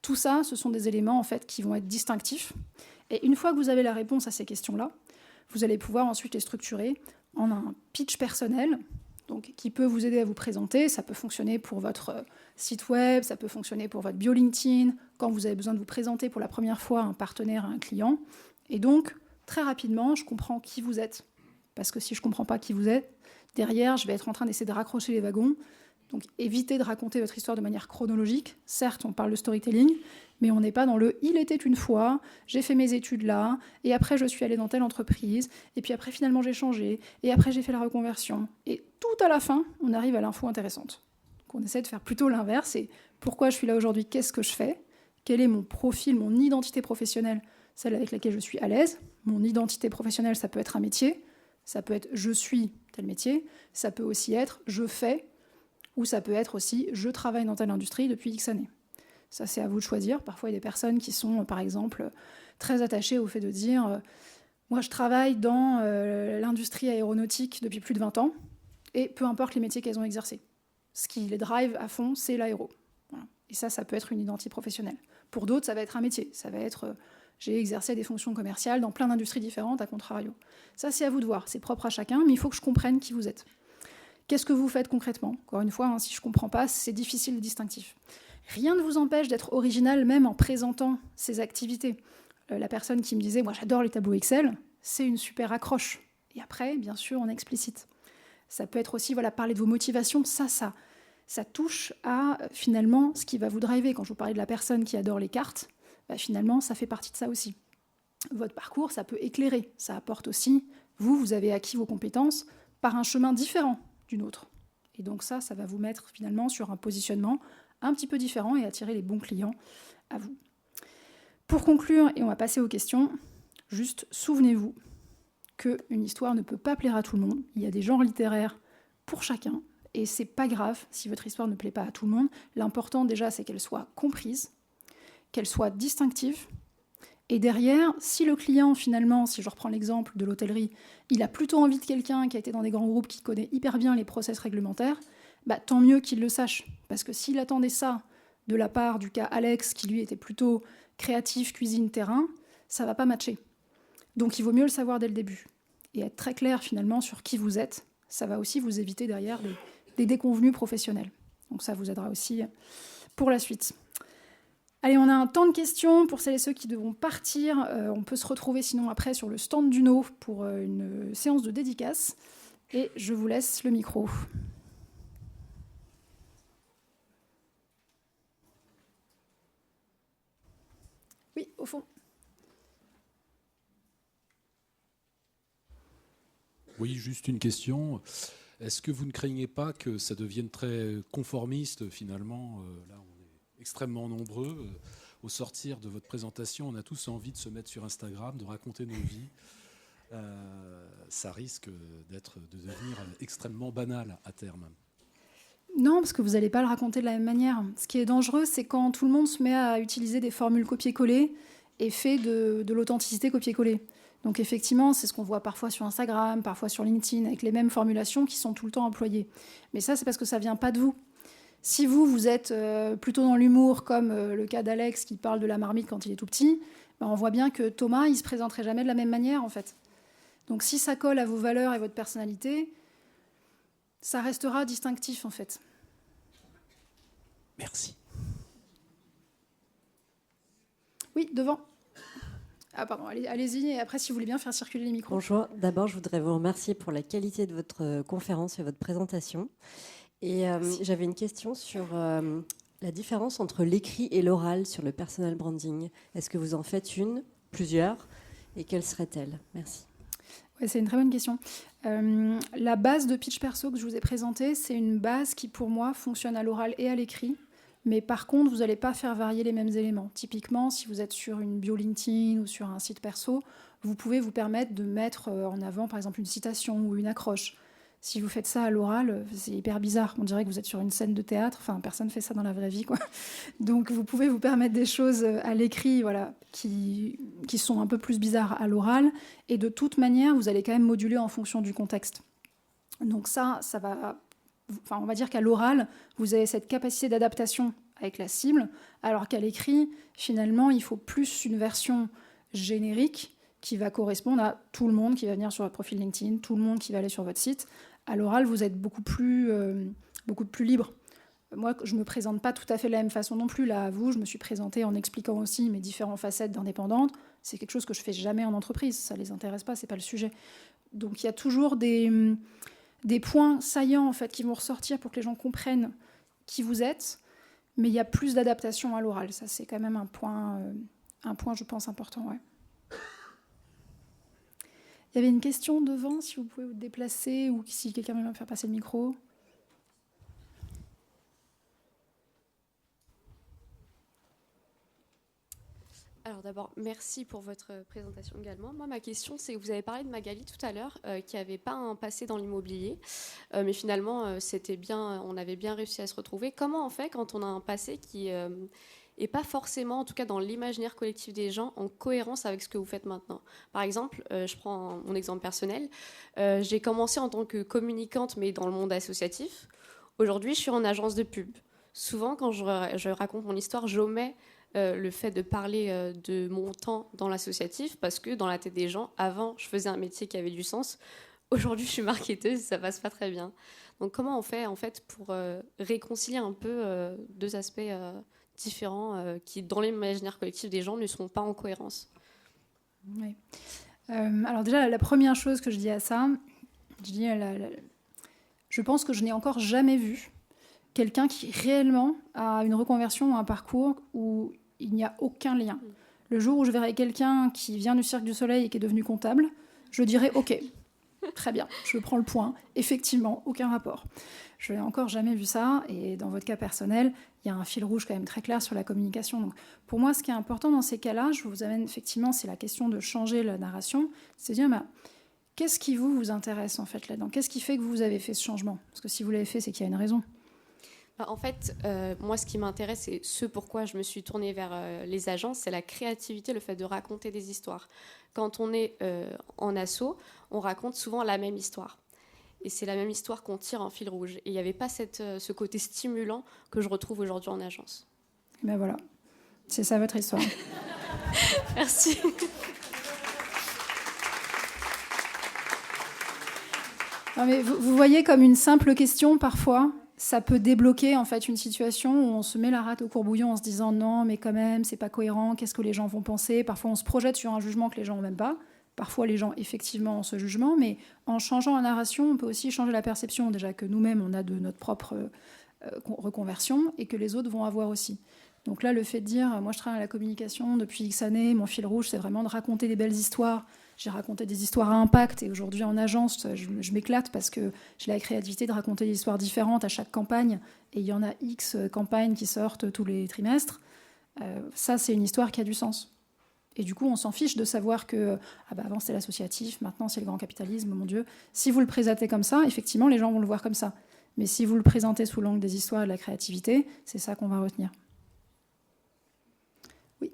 tout ça, ce sont des éléments en fait qui vont être distinctifs. Et une fois que vous avez la réponse à ces questions-là, vous allez pouvoir ensuite les structurer en un pitch personnel, donc qui peut vous aider à vous présenter. Ça peut fonctionner pour votre site web, ça peut fonctionner pour votre bio LinkedIn, quand vous avez besoin de vous présenter pour la première fois à un partenaire, à un client. Et donc, très rapidement, je comprends qui vous êtes. Parce que si je ne comprends pas qui vous êtes, derrière, je vais être en train d'essayer de raccrocher les wagons. Donc évitez de raconter votre histoire de manière chronologique. Certes, on parle de storytelling, mais on n'est pas dans le « il était une fois, j'ai fait mes études là, et après je suis allée dans telle entreprise, et puis après finalement j'ai changé, et après j'ai fait la reconversion ». Et tout à la fin, on arrive à l'info intéressante. Donc on essaie de faire plutôt l'inverse, et pourquoi je suis là aujourd'hui, qu'est-ce que je fais, quel est mon profil, mon identité professionnelle, celle avec laquelle je suis à l'aise. Mon identité professionnelle, ça peut être un métier, ça peut être « je suis tel métier », ça peut aussi être « je fais », ou ça peut être aussi « je travaille dans telle industrie depuis X années ». Ça, c'est à vous de choisir. Parfois, il y a des personnes qui sont, par exemple, très attachées au fait de dire moi, je travaille dans l'industrie aéronautique depuis plus de 20 ans, et peu importe les métiers qu'elles ont exercés. Ce qui les drive à fond, c'est l'aéro. Voilà. Et ça peut être une identité professionnelle. Pour d'autres, ça va être un métier. Ça va être j'ai exercé des fonctions commerciales dans plein d'industries différentes, à contrario. Ça, c'est à vous de voir. C'est propre à chacun, mais il faut que je comprenne qui vous êtes. Qu'est-ce que vous faites concrètement ? Encore une fois, si je ne comprends pas, c'est difficile et distinctif. Rien ne vous empêche d'être original même en présentant ces activités. La personne qui me disait « moi j'adore les tableaux Excel », c'est une super accroche. Et après, bien sûr, on explicite. Ça peut être aussi parler de vos motivations. Ça touche à finalement ce qui va vous driver. Quand je vous parlais de la personne qui adore les cartes, finalement, ça fait partie de ça aussi. Votre parcours, ça peut éclairer. Ça apporte aussi, vous avez acquis vos compétences par un chemin différent d'une autre. Et donc ça va vous mettre finalement sur un positionnement un petit peu différent et attirer les bons clients à vous. Pour conclure, et on va passer aux questions, juste souvenez-vous qu'une histoire ne peut pas plaire à tout le monde. Il y a des genres littéraires pour chacun, et c'est pas grave si votre histoire ne plaît pas à tout le monde. L'important déjà, c'est qu'elle soit comprise, qu'elle soit distinctive. Et derrière, si le client, finalement, si je reprends l'exemple de l'hôtellerie, il a plutôt envie de quelqu'un qui a été dans des grands groupes, qui connaît hyper bien les process réglementaires, tant mieux qu'il le sache. Parce que s'il attendait ça de la part du cas Alex, qui lui était plutôt créatif, cuisine, terrain, ça ne va pas matcher. Donc il vaut mieux le savoir dès le début. Et être très clair, finalement, sur qui vous êtes, ça va aussi vous éviter derrière des déconvenus professionnels. Donc ça vous aidera aussi pour la suite. Allez, on a un temps de questions pour celles et ceux qui devront partir. On peut se retrouver sinon après sur le stand d'Uno pour une séance de dédicace. Et je vous laisse le micro. Oui, au fond. Oui, juste une question. Est-ce que vous ne craignez pas que ça devienne très conformiste finalement là, on est extrêmement nombreux. Au sortir de votre présentation, on a tous envie de se mettre sur Instagram, de raconter nos vies. Ça risque de devenir extrêmement banal à terme. Non, parce que vous n'allez pas le raconter de la même manière. Ce qui est dangereux, c'est quand tout le monde se met à utiliser des formules copier-coller et fait de l'authenticité copier-coller. Donc effectivement, c'est ce qu'on voit parfois sur Instagram, parfois sur LinkedIn, avec les mêmes formulations qui sont tout le temps employées. Mais ça, c'est parce que ça ne vient pas de vous. Si vous êtes plutôt dans l'humour, comme le cas d'Alex qui parle de la marmite quand il est tout petit, on voit bien que Thomas, il ne se présenterait jamais de la même manière, en fait. Donc si ça colle à vos valeurs et votre personnalité, ça restera distinctif, en fait. Merci. Oui, devant. Ah pardon, allez-y, et après si vous voulez bien faire circuler les micros. Bonjour, d'abord je voudrais vous remercier pour la qualité de votre conférence et votre présentation. Et j'avais une question sur la différence entre l'écrit et l'oral sur le personal branding. Est-ce que vous en faites une, plusieurs, et quelle serait-elle? Merci. Ouais, c'est une très bonne question. La base de pitch perso que je vous ai présentée, c'est une base qui pour moi fonctionne à l'oral et à l'écrit. Mais par contre, vous n'allez pas faire varier les mêmes éléments. Typiquement, si vous êtes sur une bio LinkedIn ou sur un site perso, vous pouvez vous permettre de mettre en avant, par exemple, une citation ou une accroche. Si vous faites ça à l'oral, c'est hyper bizarre. On dirait que vous êtes sur une scène de théâtre. Enfin, personne ne fait ça dans la vraie vie, quoi. Donc, vous pouvez vous permettre des choses à l'écrit, voilà, qui sont un peu plus bizarres à l'oral. Et de toute manière, vous allez quand même moduler en fonction du contexte. Donc ça va... Enfin, on va dire qu'à l'oral, vous avez cette capacité d'adaptation avec la cible, alors qu'à l'écrit, finalement, il faut plus une version générique qui va correspondre à tout le monde qui va venir sur votre profil LinkedIn, tout le monde qui va aller sur votre site. À l'oral, vous êtes beaucoup plus libre. Moi, je ne me présente pas tout à fait de la même façon non plus. Là, à vous, je me suis présentée en expliquant aussi mes différentes facettes d'indépendante. C'est quelque chose que je ne fais jamais en entreprise. Ça ne les intéresse pas, ce n'est pas le sujet. Donc, il y a toujours des points saillants en fait, qui vont ressortir pour que les gens comprennent qui vous êtes, mais il y a plus d'adaptation à l'oral. Ça, c'est quand même un point, je pense, important. Ouais. Il y avait une question devant, si vous pouvez vous déplacer, ou si quelqu'un veut me faire passer le micro. Alors d'abord, merci pour votre présentation également. Moi, ma question, c'est que vous avez parlé de Magali tout à l'heure, qui n'avait pas un passé dans l'immobilier, mais finalement, c'était bien, on avait bien réussi à se retrouver. Comment on fait quand on a un passé qui n'est pas forcément, en tout cas dans l'imaginaire collectif des gens, en cohérence avec ce que vous faites maintenant? Par exemple, je prends mon exemple personnel. J'ai commencé en tant que communicante, mais dans le monde associatif. Aujourd'hui, je suis en agence de pub. Souvent, quand je raconte mon histoire, j'omets le fait de parler de mon temps dans l'associatif, parce que dans la tête des gens, avant, je faisais un métier qui avait du sens. Aujourd'hui, je suis marketeuse, ça passe pas très bien. Donc, comment on fait en fait pour réconcilier un peu deux aspects différents qui, dans l'imaginaire collectif des gens, ne sont pas en cohérence? Oui. Alors déjà, la première chose que je dis à ça, je pense que je n'ai encore jamais vu quelqu'un qui réellement a une reconversion ou un parcours où il n'y a aucun lien. Le jour où je verrai quelqu'un qui vient du Cirque du Soleil et qui est devenu comptable, je dirais « Ok, très bien, je prends le point. Effectivement, aucun rapport. » Je n'ai encore jamais vu ça. Et dans votre cas personnel, il y a un fil rouge quand même très clair sur la communication. Donc, pour moi, ce qui est important dans ces cas-là, je vous amène effectivement, c'est la question de changer la narration. C'est de dire qu'est-ce qui vous intéresse en fait là-dedans? Qu'est-ce qui fait que vous avez fait ce changement? Parce que si vous l'avez fait, c'est qu'il y a une raison. En fait, moi, ce qui m'intéresse et ce pourquoi je me suis tournée vers les agences, c'est la créativité, le fait de raconter des histoires. Quand on est en asso, on raconte souvent la même histoire. Et c'est la même histoire qu'on tire en fil rouge. Et il n'y avait pas ce côté stimulant que je retrouve aujourd'hui en agence. Ben voilà, c'est ça votre histoire. Merci. Non, mais vous voyez comme une simple question, parfois, ça peut débloquer en fait une situation où on se met la rate au courbouillon en se disant non, mais quand même, c'est pas cohérent, qu'est-ce que les gens vont penser? Parfois, on se projette sur un jugement que les gens n'ont même pas. Parfois, les gens, effectivement, ont ce jugement, mais en changeant la narration, on peut aussi changer la perception, déjà que nous-mêmes, on a de notre propre reconversion et que les autres vont avoir aussi. Donc là, le fait de dire, moi, je travaille à la communication depuis X années, mon fil rouge, c'est vraiment de raconter des belles histoires. J'ai raconté des histoires à impact et aujourd'hui en agence, je m'éclate parce que j'ai la créativité de raconter des histoires différentes à chaque campagne et il y en a X campagnes qui sortent tous les trimestres. Ça, c'est une histoire qui a du sens. Et du coup, on s'en fiche de savoir que avant c'était l'associatif, maintenant c'est le grand capitalisme, mon Dieu. Si vous le présentez comme ça, effectivement, les gens vont le voir comme ça. Mais si vous le présentez sous l'angle des histoires et de la créativité, c'est ça qu'on va retenir. Oui.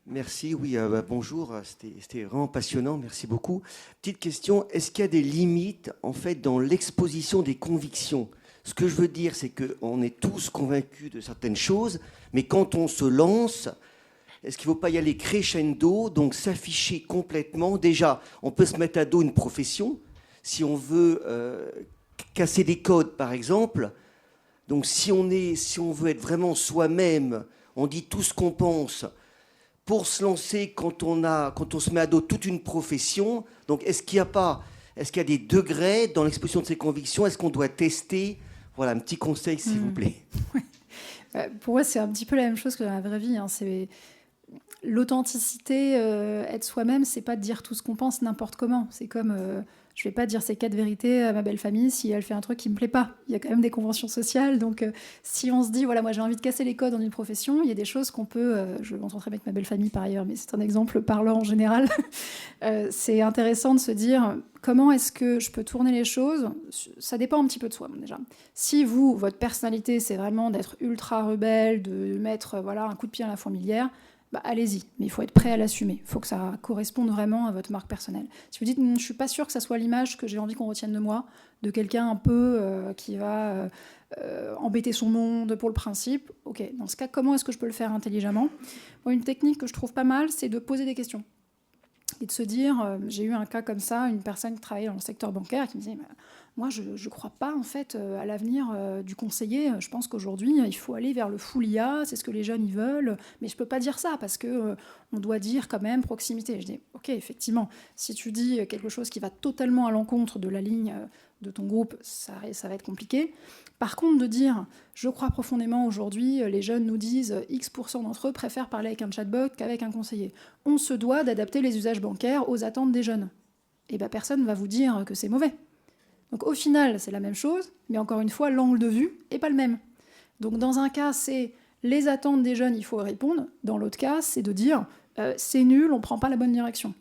Merci, oui, bonjour, c'était vraiment passionnant, merci beaucoup. Petite question, est-ce qu'il y a des limites en fait dans l'exposition des convictions? Ce que je veux dire, c'est qu'on est tous convaincus de certaines choses, mais quand on se lance, Est-ce qu'il ne faut pas y aller crescendo, donc s'afficher complètement? Déjà, on peut se mettre à dos une profession, si on veut casser des codes, par exemple. Donc si on veut être vraiment soi-même, on dit tout ce qu'on pense, pour se lancer quand on se met à dos toute une profession. Donc est-ce qu'il y a des degrés dans l'exposition de ses convictions? Est-ce qu'on doit tester? Voilà, un petit conseil, s'il vous plaît. Pour moi, c'est un petit peu la même chose que dans la vraie vie. Hein. C'est l'authenticité, être soi-même, c'est pas de dire tout ce qu'on pense n'importe comment. C'est comme, je vais pas dire ces 4 vérités à ma belle famille si elle fait un truc qui me plaît pas. Il y a quand même des conventions sociales. Donc, si on se dit, voilà, moi j'ai envie de casser les codes dans une profession, il y a des choses qu'on peut. Je m'entends très bien avec ma belle famille par ailleurs, mais c'est un exemple parlant en général. C'est intéressant de se dire comment est-ce que je peux tourner les choses. Ça dépend un petit peu de soi déjà. Si vous, votre personnalité, c'est vraiment d'être ultra rebelle, de mettre voilà un coup de pied dans la fourmilière. Bah, allez-y, mais il faut être prêt à l'assumer. Il faut que ça corresponde vraiment à votre marque personnelle. Si vous dites, je ne suis pas sûre que ça soit l'image que j'ai envie qu'on retienne de moi, de quelqu'un un peu qui va embêter son monde pour le principe, ok, dans ce cas, comment est-ce que je peux le faire intelligemment? Moi, une technique que je trouve pas mal, c'est de poser des questions. Et de se dire, j'ai eu un cas comme ça, une personne qui travaillait dans le secteur bancaire qui me disait, moi, je ne crois pas en fait à l'avenir du conseiller. Je pense qu'aujourd'hui, il faut aller vers le full IA, c'est ce que les jeunes ils veulent. Mais je ne peux pas dire ça parce que on doit dire quand même proximité. Je dis, ok, effectivement, si tu dis quelque chose qui va totalement à l'encontre de la ligne de ton groupe, ça va être compliqué. Par contre, de dire, je crois profondément aujourd'hui, les jeunes nous disent X% d'entre eux préfèrent parler avec un chatbot qu'avec un conseiller. On se doit d'adapter les usages bancaires aux attentes des jeunes. Et bien, personne ne va vous dire que c'est mauvais. Donc au final, c'est la même chose, mais encore une fois, l'angle de vue n'est pas le même. Donc dans un cas, c'est les attentes des jeunes, il faut répondre. Dans l'autre cas, c'est de dire c'est nul, on ne prend pas la bonne direction.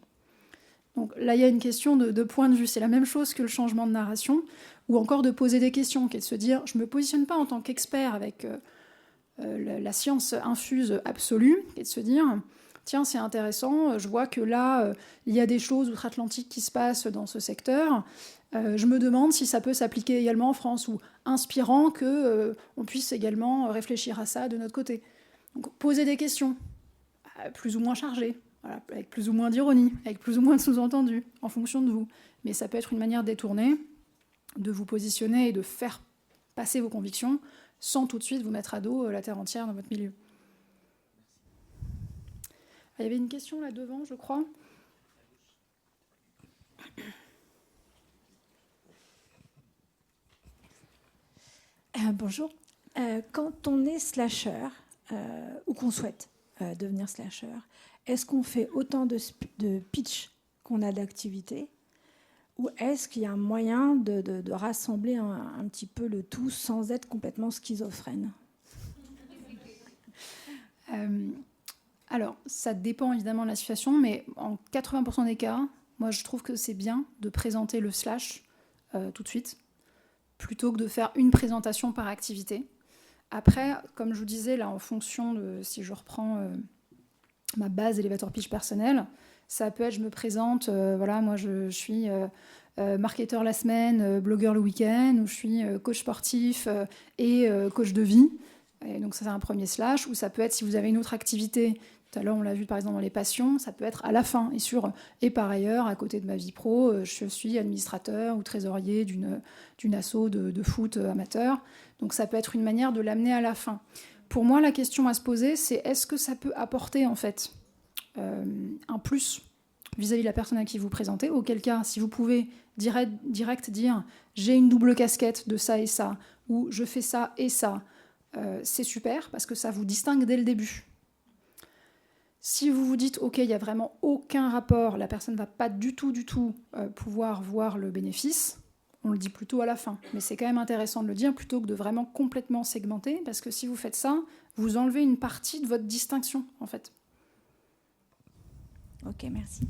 Donc là, il y a une question de point de vue. C'est la même chose que le changement de narration, ou encore de poser des questions, qui est de se dire je ne me positionne pas en tant qu'expert avec la science infuse absolue, qui est de se dire tiens, c'est intéressant, je vois que là, il y a des choses outre-Atlantique qui se passent dans ce secteur. Je me demande si ça peut s'appliquer également en France, ou inspirant qu'on puisse également réfléchir à ça de notre côté. Donc, poser des questions, plus ou moins chargées, voilà, avec plus ou moins d'ironie, avec plus ou moins de sous-entendus, en fonction de vous. Mais ça peut être une manière détournée de vous positionner et de faire passer vos convictions sans tout de suite vous mettre à dos la terre entière dans votre milieu. Il y avait une question là devant, je crois. Bonjour. Quand on est slasher, ou qu'on souhaite devenir slasher, est-ce qu'on fait autant de pitch qu'on a d'activité, ou est-ce qu'il y a un moyen de rassembler un petit peu le tout sans être complètement schizophrène? Alors, ça dépend évidemment de la situation, mais en 80% des cas, moi je trouve que c'est bien de présenter le slash tout de suite, plutôt que de faire une présentation par activité. Après, comme je vous disais, là, en fonction de si je reprends ma base elevator pitch personnelle, ça peut être je me présente, voilà, moi je suis marketeur la semaine, blogueur le week-end, ou je suis coach sportif et coach de vie. Et donc ça c'est un premier slash, ou ça peut être si vous avez une autre activité. Tout à l'heure, on l'a vu par exemple dans les passions, ça peut être à la fin. Et par ailleurs, à côté de ma vie pro, je suis administrateur ou trésorier d'une asso de foot amateur. Donc ça peut être une manière de l'amener à la fin. Pour moi, la question à se poser, c'est est-ce que ça peut apporter en fait un plus vis-à-vis de la personne à qui vous présentez, auquel cas, si vous pouvez direct dire j'ai une double casquette de ça et ça, ou je fais ça et ça, c'est super parce que ça vous distingue dès le début. Si vous vous dites, ok, il n'y a vraiment aucun rapport, la personne ne va pas du tout pouvoir voir le bénéfice, on le dit plutôt à la fin. Mais c'est quand même intéressant de le dire plutôt que de vraiment complètement segmenter, parce que si vous faites ça, vous enlevez une partie de votre distinction, en fait. Ok, merci.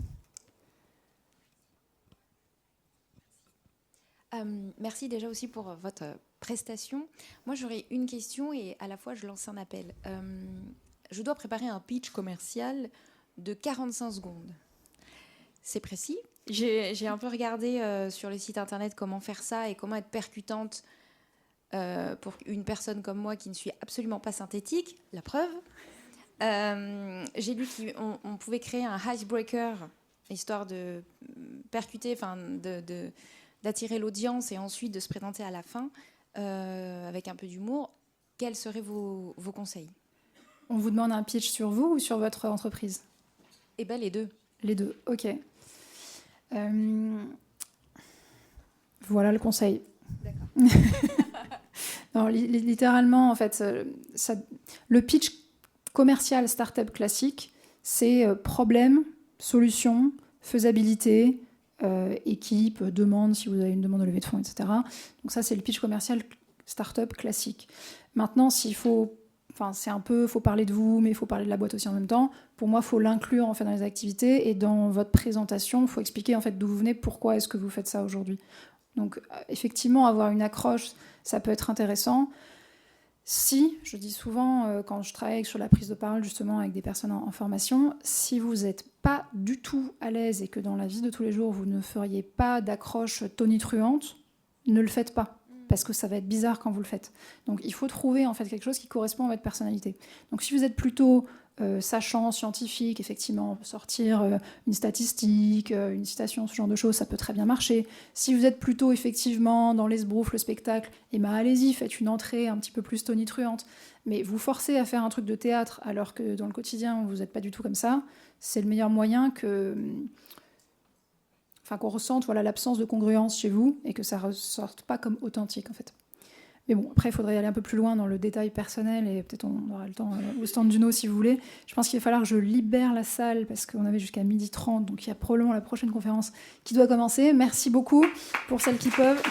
Merci déjà aussi pour votre prestation. Moi, j'aurais une question et à la fois, je lance un appel. Je dois préparer un pitch commercial de 45 secondes. C'est précis. J'ai un peu regardé sur le site internet comment faire ça et comment être percutante pour une personne comme moi qui ne suis absolument pas synthétique. La preuve. J'ai lu qu'on pouvait créer un icebreaker, histoire de percuter, d'attirer l'audience et ensuite de se présenter à la fin avec un peu d'humour. Quels seraient vos conseils? On vous demande un pitch sur vous ou sur votre entreprise? Eh bien, les deux. Les deux, ok. Voilà le conseil. D'accord. Non, littéralement, en fait, le pitch commercial startup classique, c'est problème, solution, faisabilité, équipe, demande, si vous avez une demande de levée de fonds, etc. Donc ça, c'est le pitch commercial startup classique. Maintenant, faut parler de vous, mais il faut parler de la boîte aussi en même temps. Pour moi, il faut l'inclure en fait dans les activités et dans votre présentation, il faut expliquer en fait d'où vous venez, pourquoi est-ce que vous faites ça aujourd'hui. Donc, effectivement, avoir une accroche, ça peut être intéressant. Si, je dis souvent, quand je travaille sur la prise de parole, justement, avec des personnes en formation, si vous n'êtes pas du tout à l'aise et que dans la vie de tous les jours, vous ne feriez pas d'accroche tonitruante, ne le faites pas. Parce que ça va être bizarre quand vous le faites. Donc, il faut trouver, en fait, quelque chose qui correspond à votre personnalité. Donc, si vous êtes plutôt sachant, scientifique, effectivement, sortir une statistique, une citation, ce genre de choses, ça peut très bien marcher. Si vous êtes plutôt, effectivement, dans l'esbrouf, le spectacle, eh ben, allez-y, faites une entrée un petit peu plus tonitruante. Mais vous forcez à faire un truc de théâtre, alors que dans le quotidien, vous n'êtes pas du tout comme ça, c'est le meilleur moyen qu'on ressente l'absence de congruence chez vous et que ça ne ressorte pas comme authentique, en fait. Mais bon, après, il faudrait aller un peu plus loin dans le détail personnel et peut-être on aura le temps au stand d'Uno si vous voulez. Je pense qu'il va falloir que je libère la salle parce qu'on avait jusqu'à 12h30, donc il y a probablement la prochaine conférence qui doit commencer. Merci beaucoup pour celles qui peuvent.